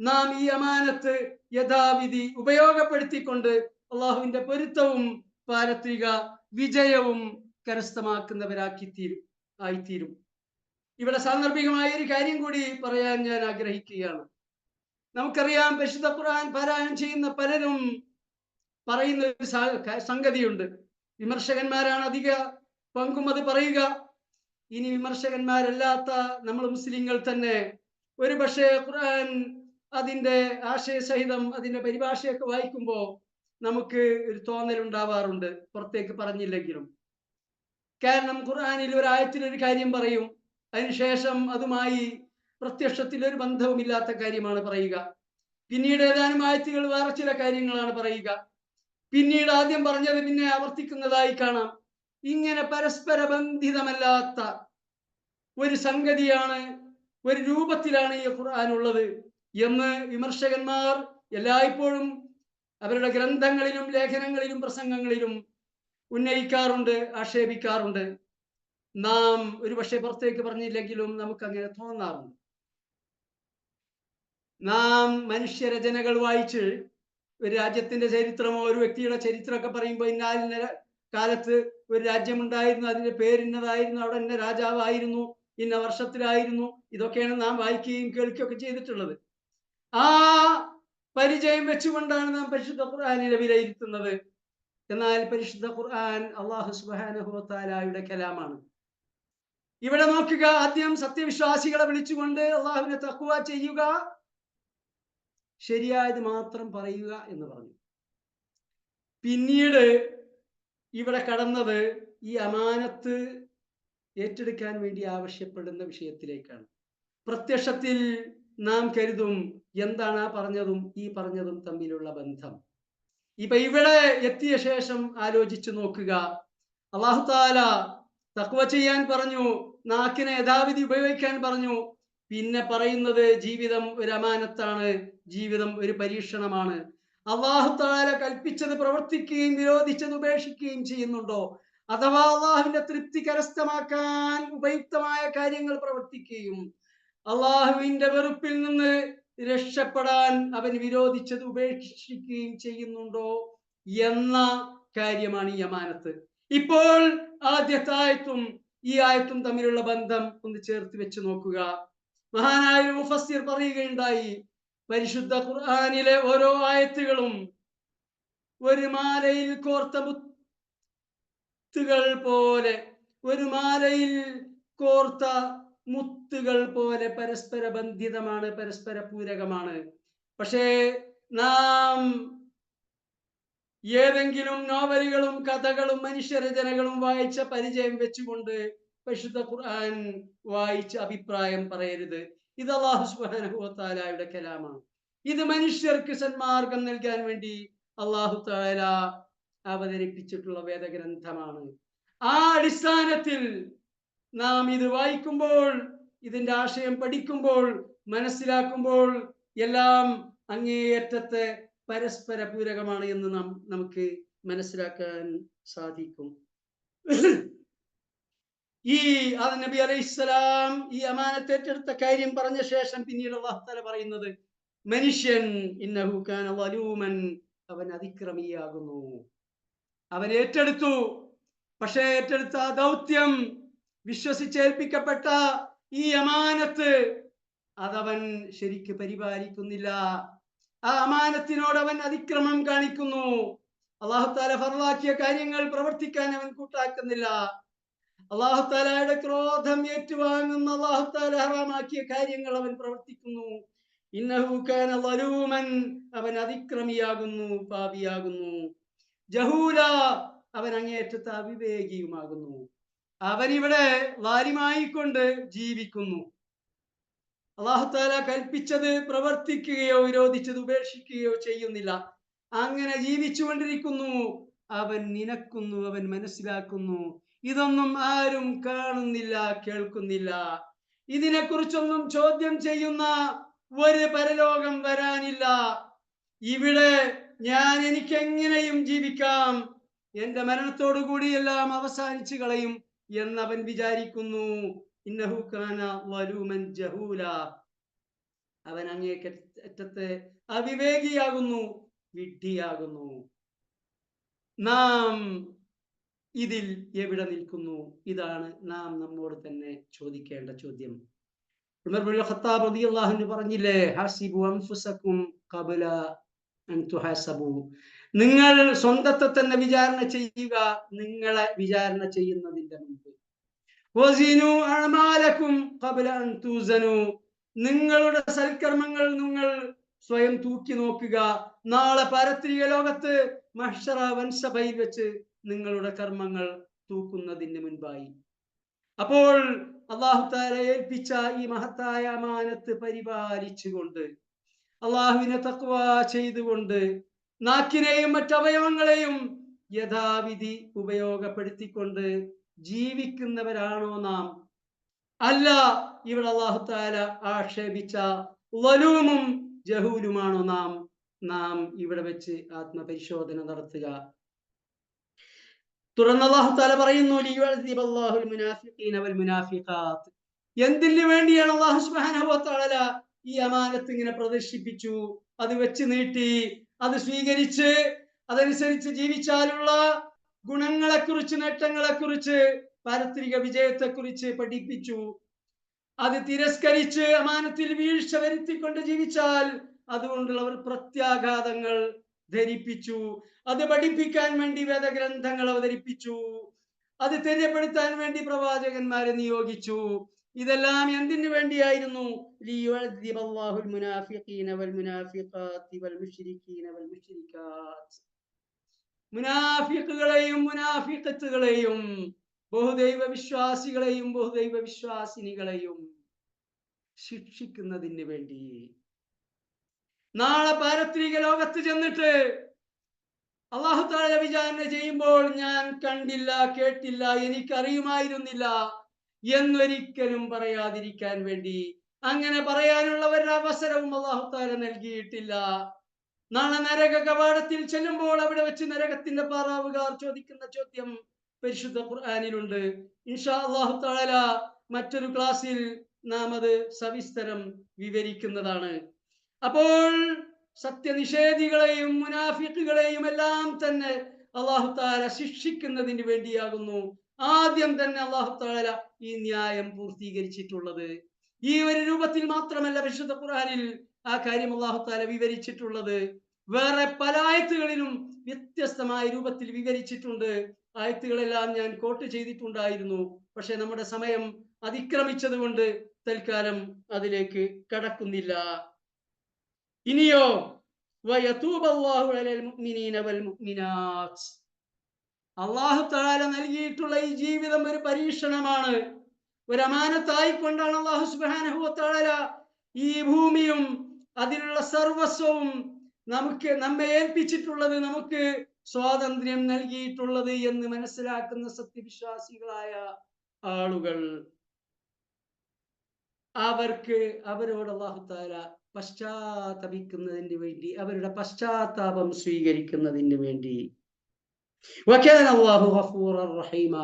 [SPEAKER 1] നാം ഈ അമാനത്ത് യഥാവിധി ഉപയോഗപ്പെടുത്തിക്കൊണ്ട് അള്ളാഹുവിന്റെ പൊരുത്തവും പാരത്രിക വിജയവും ആയിത്തീരും. ഇവിടെ സാന്ദർഭികമായ ഒരു കാര്യം കൂടി പറയാൻ ഞാൻ ആഗ്രഹിക്കുകയാണ്. നമുക്കറിയാം, പരിശുദ്ധ ഖുർആൻ പാരായണം ചെയ്യുന്ന പലരും പറയുന്ന ഒരു സംഗതിയുണ്ട്. വിമർശകന്മാരാണ് അധിക പങ്കും അത് പറയുക. ഇനി വിമർശകന്മാരല്ലാത്ത നമ്മൾ മുസ്ലിങ്ങൾ തന്നെ ഒരു പക്ഷേ ഖുർആൻ അതിന്റെ ആശയസഹിതം അതിന്റെ പരിഭാഷയൊക്കെ വായിക്കുമ്പോൾ നമുക്ക് ഒരു തോന്നലുണ്ടാവാറുണ്ട്, പുറത്തേക്ക് പറഞ്ഞില്ലെങ്കിലും. കാരണം ഖുർആനിൽ ഒരായത്തിൽ ഒരു കാര്യം പറയും, അതിനുശേഷം അതുമായി പ്രത്യക്ഷത്തിൽ ഒരു ബന്ധവുമില്ലാത്ത കാര്യമാണ് പറയുക. പിന്നീട് ഏതാനും ആയത്തുകൾ വേറെ ചില കാര്യങ്ങളാണ് പറയുക. പിന്നീട് ആദ്യം പറഞ്ഞത് പിന്നെ ആവർത്തിക്കുന്നതായി കാണാം. ഇങ്ങനെ പരസ്പര ബന്ധിതമല്ലാത്ത ഒരു സംഗതിയാണ്, ഒരു രൂപത്തിലാണ് ഈ ഖുർആൻ ഉള്ളത് എന്ന് വിമർശകന്മാർ എല്ലായ്പ്പോഴും അവരുടെ ഗ്രന്ഥങ്ങളിലും ലേഖനങ്ങളിലും പ്രസംഗങ്ങളിലും ഉന്നയിക്കാറുണ്ട്, ആക്ഷേപിക്കാറുണ്ട്. നാം ഒരുപക്ഷെ പുറത്തേക്ക് പറഞ്ഞില്ലെങ്കിലും നമുക്ക് അങ്ങനെ തോന്നാറുണ്ട്. നാം മനുഷ്യരചനകൾ വായിച്ച് ഒരു രാജ്യത്തിന്റെ ചരിത്രമോ ഒരു വ്യക്തിയുടെ ചരിത്രമൊക്കെ പറയുമ്പോൾ ഇന്നാലിന്ന കാലത്ത് ഒരു രാജ്യമുണ്ടായിരുന്നു, അതിന്റെ പേരിന്നതായിരുന്നു, അവിടെ ഇന്ന രാജാവായിരുന്നു, ഇന്ന വർഷത്തിലായിരുന്നു, ഇതൊക്കെയാണ് നാം വായിക്കുകയും കേൾക്കുകയൊക്കെ ചെയ്തിട്ടുള്ളത്. ആ പരിചയം വെച്ചുകൊണ്ടാണ് നാം പരിശുദ്ധ ഖുർആനിനെ വിലയിരുത്തുന്നത്. എന്നാൽ പരിശുദ്ധ ഖുർആൻ അല്ലാഹു സുബ്ഹാനഹു വ തആലയുടെ കലാമാണ്. ഇവിടെ നോക്കുക, ആദ്യം സത്യവിശ്വാസികളെ വിളിച്ചുകൊണ്ട് അള്ളാഹുവിനെ തഖ്വ ചെയ്യുക, ശരിയായത് മാത്രം പറയുക എന്ന് പറഞ്ഞു. പിന്നീട് ഇവിടെ കടന്നത് ഈ അമാനത്ത് ഏറ്റെടുക്കാൻ വേണ്ടി ആവശ്യപ്പെടുന്ന വിഷയത്തിലേക്കാണ്. പ്രത്യക്ഷത്തിൽ നാം കരുതും എന്താണ് ആ പറഞ്ഞതും ഈ പറഞ്ഞതും തമ്മിലുള്ള ബന്ധം. ഇപ്പൊ ഇവിടെ എത്തിയ ശേഷം ആലോചിച്ചു നോക്കുക. അല്ലാഹു തആല തഖ്വ ചെയ്യാൻ പറഞ്ഞു, നാക്കിനെ യഥാവിധി ഉപയോഗിക്കാൻ പറഞ്ഞു. പിന്നെ പറയുന്നത് ജീവിതം ഒരു അമാനത്താണ്, ജീവിതം ഒരു പരീക്ഷണമാണ്. അല്ലാഹു തആല കൽപ്പിച്ചത് പ്രവർത്തിക്കുകയും വിരോധിച്ചത് ഉപേക്ഷിക്കുകയും ചെയ്യുന്നുണ്ടോ? അഥവാ അള്ളാഹുവിന്റെ തൃപ്തി കരസ്ഥമാക്കാൻ ഉപയുക്തമായ കാര്യങ്ങൾ പ്രവർത്തിക്കുകയും അള്ളാഹുവിന്റെ വെറുപ്പിൽ നിന്ന് രക്ഷപ്പെടാൻ അവൻ വിരോധിച്ചത് ഉപേക്ഷിക്കുകയും ചെയ്യുന്നുണ്ടോ എന്ന കാര്യമാണ് ഈ അമാനത്ത്. ഇപ്പോൾ ആദ്യത്തെ ആയത്തും ഈ ആയത്തും തമ്മിലുള്ള ബന്ധം ഒന്ന് ചേർത്ത് വെച്ച് നോക്കുക. മഹാനായ മുഫസ്സിർ പറയുകയുണ്ടായി, പരിശുദ്ധ ഖുർആനിലെ ഓരോ ആയത്തുകളും ഒരു മാലയിൽ കോർത്ത മുത്തുകൾ പോലെ, ഒരു മാലയിൽ കോർത്ത മുത്തുകൾ പോലെ പരസ്പര ബന്ധിതമാണ്, പരസ്പര പൂരകമാണ്. പക്ഷേ നാം ഏതെങ്കിലും നോവലുകളും കഥകളും മനുഷ്യരചനകളും വായിച്ച പരിചയം വെച്ചുകൊണ്ട് പരിശുദ്ധ ഖുർആൻ വായിച്ച് അഭിപ്രായം പറയരുത്. ഇത് അല്ലാഹു സുബ്ഹാനഹു വ തആലയുടെ കലാമാണ്. ഇത് മനുഷ്യർക്ക് സന്മാർഗം നൽകാൻ വേണ്ടി അല്ലാഹു തആല അവതരിപ്പിച്ചിട്ടുള്ള വേദഗ്രന്ഥമാണ്. ആ അടിസ്ഥാനത്തിൽ നാം ഇത് വായിക്കുമ്പോൾ, ഇതിന്റെ ആശയം പഠിക്കുമ്പോൾ, മനസ്സിലാക്കുമ്പോൾ എല്ലാം അങ്ങേയറ്റത്തെ പരസ്പര പൂരകമാണ് എന്ന് നമുക്ക് മനസ്സിലാക്കാൻ സാധിക്കും. ഈ ആദം നബി അലൈഹിസ്സലാം ഈ അമാനത്ത് ഏറ്റെടുത്ത കാര്യം പറഞ്ഞ ശേഷം പിന്നീട് അല്ലാഹു തആല പറയുന്നത്, മനുഷ്യൻ ഇന്നഹു കാന വലൂമൻ, അവൻ അതിക്രമിയാകുന്നു. അവൻ ഏറ്റെടുത്തു, പക്ഷേ ഏറ്റെടുത്ത ദൗത്യം, വിശ്വസിച്ചേൽപ്പിക്കപ്പെട്ട ഈ അമാനത്ത് അതവൻ ശരിക്ക് പരിപാലിക്കുന്നില്ല. ആ അമാനത്തിനോട് അവൻ അതിക്രമം കാണിക്കുന്നു. അല്ലാഹു തആല ഫർളാക്കിയ കാര്യങ്ങൾ പ്രവർത്തിക്കാൻ അവൻ കൂട്ടാക്കുന്നില്ല. അല്ലാഹു തആലയുടെ ക്രോധം ഏറ്റുവാങ്ങുന്ന, അല്ലാഹു തആല ഹറാമാക്കിയ കാര്യങ്ങൾ അവൻ പ്രവർത്തിക്കുന്നു. ഇന്നഹു കാന വലൂമൻ, അവൻ അതിക്രമിയാകുന്നു, പാപിയാകുന്നു. ജഹൂല, അവൻ അങ്ങേയറ്റത്തെ അവിവേകിയുമാകുന്നു. അവൻ ഇവിടെ വാലിമായിക്കൊണ്ട് ജീവിക്കുന്നു. അല്ലാഹു തആല കൽപ്പിച്ചത് പ്രവർത്തിക്കുകയോ വിരോധിച്ചത് ഉപേക്ഷിക്കുകയോ ചെയ്യുന്നില്ല. അങ്ങനെ ജീവിച്ചുകൊണ്ടിരിക്കുന്നു. അവൻ നിനക്കുന്നു, അവൻ മനസ്സിലാക്കുന്നു. ഇതൊന്നും ആരും കാണുന്നില്ല, കേൾക്കുന്നില്ല. ഇതിനെക്കുറിച്ചൊന്നും ചോദ്യം ചെയ്യുന്ന ഒരു പരലോകം വരാനില്ല. ഇവിടെ എനിക്ക് എങ്ങനെയും ജീവിക്കാം, എന്റെ മരണത്തോടു കൂടി എല്ലാം അവസാനിച്ചു കളയും എന്നവൻ വിചാരിക്കുന്നു. ഇന്നഹു കാന വലൂമൻ ജഹൂല, അവൻ അങ്ങേയറ്റത്തെ അവിവേകിയാകുന്നു, വിഡ്ഢിയാകുന്നു. നാം ഇതിൽ എവിടെ നിൽക്കുന്നു? ഇതാണ് നാം നമ്മോട് തന്നെ ചോദിക്കേണ്ട ചോദ്യം. ഉമർ ഇബ്നുൽ ഖത്താബ് റളിയല്ലാഹു അൻഹു പറഞ്ഞില്ലേ, ഹസിബു അൻഫുസകും ഖബല അൻ തുഹാസബു, നിങ്ങൾ സ്വന്തത്തെ തന്നെ വിചാരണ ചെയ്യുക, നിങ്ങളെ വിചാരണ ചെയ്യുന്നതിന്റെ മുമ്പ്. വസിനു അഅമാലകും ഖബല അൻ തുസനു, നിങ്ങളുടെ സൽക്കർമ്മങ്ങൾ നിങ്ങൾ സ്വയം തൂക്കി നോക്കുക. നാളെ പാരത്രിക ലോകത്ത് മഹ്ശറ വൻസഭയിൽ വെച്ച് നിങ്ങളുടെ കർമ്മങ്ങൾ തൂക്കുന്നതിന് മുൻപായി. അപ്പോൾ അല്ലാഹു തആല ഏൽപ്പിച്ച ഈ മഹത്തായ അമാനത്ത് പരിപാലിച്ചുകൊണ്ട്, അള്ളാഹുവിനെ തഖ്വ ചെയ്തുകൊണ്ട്, നാക്കിനെയും മറ്റവയവങ്ങളെയും യഥാവിധി ഉപയോഗപ്പെടുത്തിക്കൊണ്ട് ജീവിക്കുന്നവരാണോ നാം? അല്ല, ഇവിടെ അല്ലാഹു തആല ആക്ഷേപിച്ച വലൂമും ജഹൂലുമാണോ നാം ഇവിടെ വെച്ച് ആത്മപരിശോധന നടത്തുക. തുടർന്ന് അല്ലാഹു തആല പറയുന്നു, ലിയുഅദ്ദിബല്ലാഹുൽ മുനാഫിഖീന വൽ മുനാഫിഖാത്ത്. എന്തിനു വേണ്ടിയാണ് അല്ലാഹു സുബ്ഹാനഹു വ തആല ഈ അമാനത്ത് ഇങ്ങനെ പ്രദർശിപ്പിച്ചു? അത് വെച്ച് നീട്ടി, അത് സ്വീകരിച്ച് അതനുസരിച്ച് ജീവിച്ചാലുള്ള ഗുണങ്ങളെക്കുറിച്ച്, നേട്ടങ്ങളെക്കുറിച്ച്, പാരത്രിക വിജയത്തെക്കുറിച്ച് പഠിപ്പിച്ചു. അത് തിരസ്കരിച്ച് അമാനത്തിൽ വീഴ്ച വരുത്തിക്കൊണ്ട് ജീവിച്ചാൽ അതുകൊണ്ടുള്ള ഒരു പ്രത്യാഘാതങ്ങൾ ധരിപ്പിച്ചു. അത് പഠിപ്പിക്കാൻ വേണ്ടി വേദഗ്രന്ഥങ്ങൾ അവതരിപ്പിച്ചു. അത് തെര്യപ്പെടുത്താൻ വേണ്ടി പ്രവാചകന്മാരെ നിയോഗിച്ചു. ഇതെല്ലാം എന്തിനു വേണ്ടിയായിരുന്നു? ലിയുഅദ്ദിബല്ലാഹുൽ മുനാഫിഖീന വൽ മുനാഫിഖാത്തി വൽ മുശ്രികീന വൽ മുശ്രികാത്ത്. മുനാഫിഖുകളെയും മുനാഫിഖത്തുകളെയും, ബഹുദൈവ വിശ്വാസികളെയും ബഹുദൈവ വിശ്വാസിനികളെയും ശിക്ഷിക്കുന്നതിന് വേണ്ടി. നാളെ പാരത്രിക ലോകത്ത് ചെന്നിട്ട് അല്ലാഹു തആല വിചാരണ ചെയ്യുമ്പോൾ ഞാൻ കണ്ടില്ല, കേട്ടില്ല, എനിക്കറിയുമായിരുന്നില്ല എന്നൊരിക്കലും പറയാതിരിക്കാൻ വേണ്ടി, അങ്ങനെ പറയാനുള്ള ഒരു അവസരവും അല്ലാഹു തആല നൽകിയിട്ടില്ല. നാളെ നരക കവാടത്തിൽ ചെല്ലുമ്പോൾ അവിടെ വെച്ച് നരകത്തിന്റെ പാറാവുകാർ ചോദിക്കുന്ന ചോദ്യം പരിശുദ്ധ ഖുർആനിലുണ്ട്. ഇൻഷാ അല്ലാഹു തആല മറ്റൊരു ക്ലാസ്സിൽ നാം അത് സവിസ്തരം വിവരിക്കുന്നതാണ്. അപ്പോൾ സത്യനിഷേധികളെയും മുനാഫിഖുകളെയും എല്ലാം തന്നെ അല്ലാഹു തആല ശിക്ഷിക്കുന്നതിന് വേണ്ടിയാകുന്നു ആദ്യം തന്നെ അല്ലാഹു തആല ഈ ന്യായം പൂർത്തീകരിച്ചിട്ടുള്ളത്. ഈ ഒരു രൂപത്തിൽ മാത്രമല്ല പരിശുദ്ധ ഖുർആനിൽ ആ കാര്യം അല്ലാഹു തആല വിവരിച്ചിട്ടുള്ളത്. വേറെ പല ആയത്തുകളിലും വ്യത്യസ്തമായ രൂപത്തിൽ വിവരിച്ചിട്ടുണ്ട്. ആയത്തുകളെല്ലാം ഞാൻ കോട്ട് ചെയ്തിട്ടുണ്ടായിരുന്നു. പക്ഷെ നമ്മുടെ സമയം അതിക്രമിച്ചത് കൊണ്ട് തൽക്കാലം അതിലേക്ക് കടക്കുന്നില്ല. ഇനിയോ വയതൂബല്ലാഹു അലൽ മുഅ്മിനീന വൽ മുഅ്മിനാത്ത്. അല്ലാഹു തആല നൽകിയിട്ടുള്ള ഈ ജീവിതം ഒരു പരീക്ഷണമാണ്, ഒരു അമാനത്തായിക്കൊണ്ടാണ് അല്ലാഹു സുബ്ഹാനഹു വ തആല ഈ ഭൂമിയും അതിലുള്ള സർവസ്വവും നമ്മെ ഏൽപ്പിച്ചിട്ടുള്ളത്, നമുക്ക് സ്വാതന്ത്ര്യം നൽകിയിട്ടുള്ളത് എന്ന് മനസ്സിലാക്കുന്ന സത്യവിശ്വാസികളായ ആളുകൾ, അവരോട് അല്ലാഹു തആല പശ്ചാത്തപിക്കുന്നതിന് വേണ്ടി, അവരുടെ പശ്ചാത്താപം സ്വീകരിക്കുന്നതിന് വേണ്ടി, വകാന അല്ലാഹു ഗഫൂറർ റഹീമ,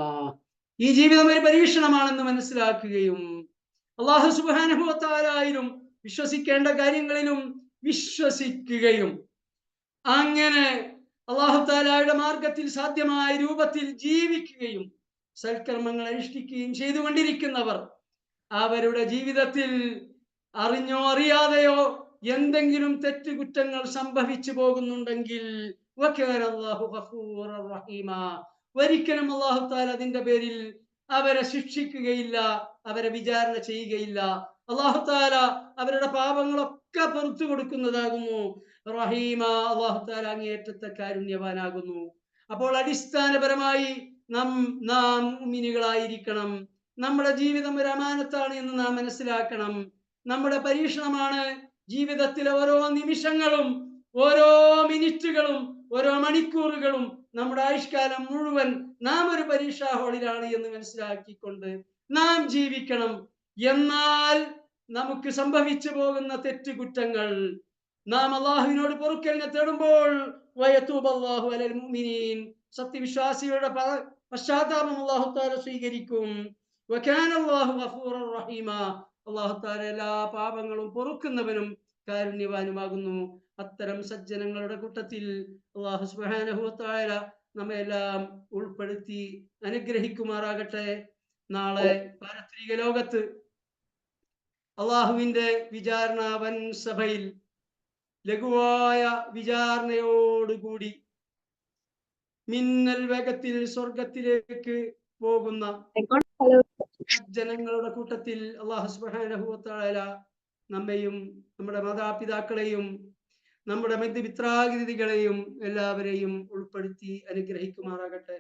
[SPEAKER 1] ഈ ജീവിതം ഒരു പരീക്ഷണമാണെന്ന് മനസ്സിലാക്കുകയും അല്ലാഹു സുബ്ഹാനഹു വ തആലയിലും വിശ്വസിക്കേണ്ട കാര്യങ്ങളിലും വിശ്വസിക്കുകയും അങ്ങനെ അല്ലാഹു തആലയുടെ മാർഗത്തിൽ സാധ്യമായ രൂപത്തിൽ ജീവിക്കുകയും സൽക്കർമ്മങ്ങൾ അനുഷ്ഠിക്കുകയും ചെയ്തുകൊണ്ടിരിക്കുന്നവർ, അവരുടെ ജീവിതത്തിൽ അറിഞ്ഞോ അറിയാതെയോ എന്തെങ്കിലും തെറ്റുകുറ്റങ്ങൾ സംഭവിച്ചു പോകുന്നുണ്ടെങ്കിൽ ഒരിക്കലും അല്ലാഹു തആല അതിന്റെ പേരിൽ അവരെ ശിക്ഷിക്കുകയില്ല, അവരെ വിചാരണ ചെയ്യുകയില്ല. അല്ലാഹു തആല അവരുടെ പാപങ്ങളൊക്കെ പുറത്തു കൊടുക്കുന്നതാകുന്നു. റഹീമ, അല്ലാഹു തആല അങ്ങേയറ്റത്തെ കാരുണ്യവാനാകുന്നു. അപ്പോൾ അടിസ്ഥാനപരമായി നാം മുഅ്മിനീകളായിരിക്കണം. നമ്മുടെ ജീവിതം ഒരു അമാനത്താണ് എന്ന് നാം മനസ്സിലാക്കണം. നമ്മുടെ പരീക്ഷണമാണ് ജീവിതത്തിലെ ഓരോ നിമിഷങ്ങളും, ഓരോ മിനിറ്റുകളും, ഓരോ മണിക്കൂറുകളും, നമ്മുടെ ആയുഷ്കാലം മുഴുവൻ നാം ഒരു പരീക്ഷാ ഹാളിലാണ് എന്ന് മനസ്സിലാക്കിക്കൊണ്ട് നാം ജീവിക്കണം. എന്നാൽ നമുക്ക് സംഭവിച്ചു പോകുന്ന തെറ്റുകുറ്റങ്ങൾ നാം അല്ലാഹുവിനോട് പൊറുക്കലിനെ തേടുമ്പോൾ വയതൂബല്ലാഹു അലൽ മുഅ്മിനീൻ, സത്യവിശ്വാസികളുടെ പശ്ചാത്താപം അല്ലാഹു തആല സ്വീകരിക്കും. വകാന അല്ലാഹു ഗഫൂറർ റഹീമ, അല്ലാഹു തആല എല്ലാ പാപങ്ങളും പൊറുക്കുന്നവനും കാരുണ്യവാനുമാകുന്നു. അത്തരം സജ്ജനങ്ങളുടെ കൂട്ടത്തിൽ അല്ലാഹു സുബ്ഹാനഹു വ തആല നമ്മെല്ലാം ഉൾപ്പെടുത്തി അനുഗ്രഹിക്കുമാറാകട്ടെ. നാളെ പാരത്രിക ലോകത്ത് അള്ളാഹുവിന്റെ വിചാരണ വൻ സഭയിൽ ലഘുവായ വിചാരണയോടുകൂടി മിന്നൽ വേഗത്തിൽ സ്വർഗത്തിലേക്ക് പോകുന്ന ജനങ്ങളുടെ കൂട്ടത്തിൽ അല്ലാഹു സുബ്ഹാനഹു വ തആല നമ്മയും നമ്മുടെ മാതാപിതാക്കളെയും നമ്മുടെ ബന്ധുമിത്രാതിഥികളെയും എല്ലാവരെയും ഉൾപ്പെടുത്തി അനുഗ്രഹിക്കുമാറാകട്ടെ.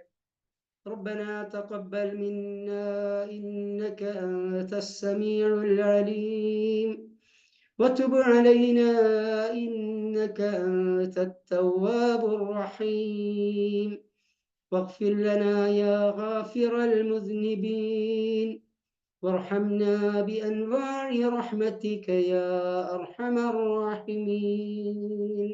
[SPEAKER 1] ربنا تقبل منا إنك أنت السميع العليم وتب علينا إنك أنت التواب الرحيم واغفر لنا يا غافر المذنبين وارحمنا بأنواع رحمتك يا أرحم الراحمين.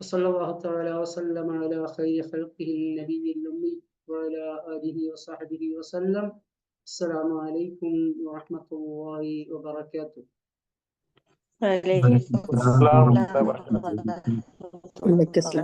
[SPEAKER 1] وصلى الله تعالى وسلم على خير خلقه النبي الأمي وعلى آله وصحبه وسلم. السلام عليكم ورحمة الله وبركاته.
[SPEAKER 2] وعليكم السلام ورحمة الله وبركاته.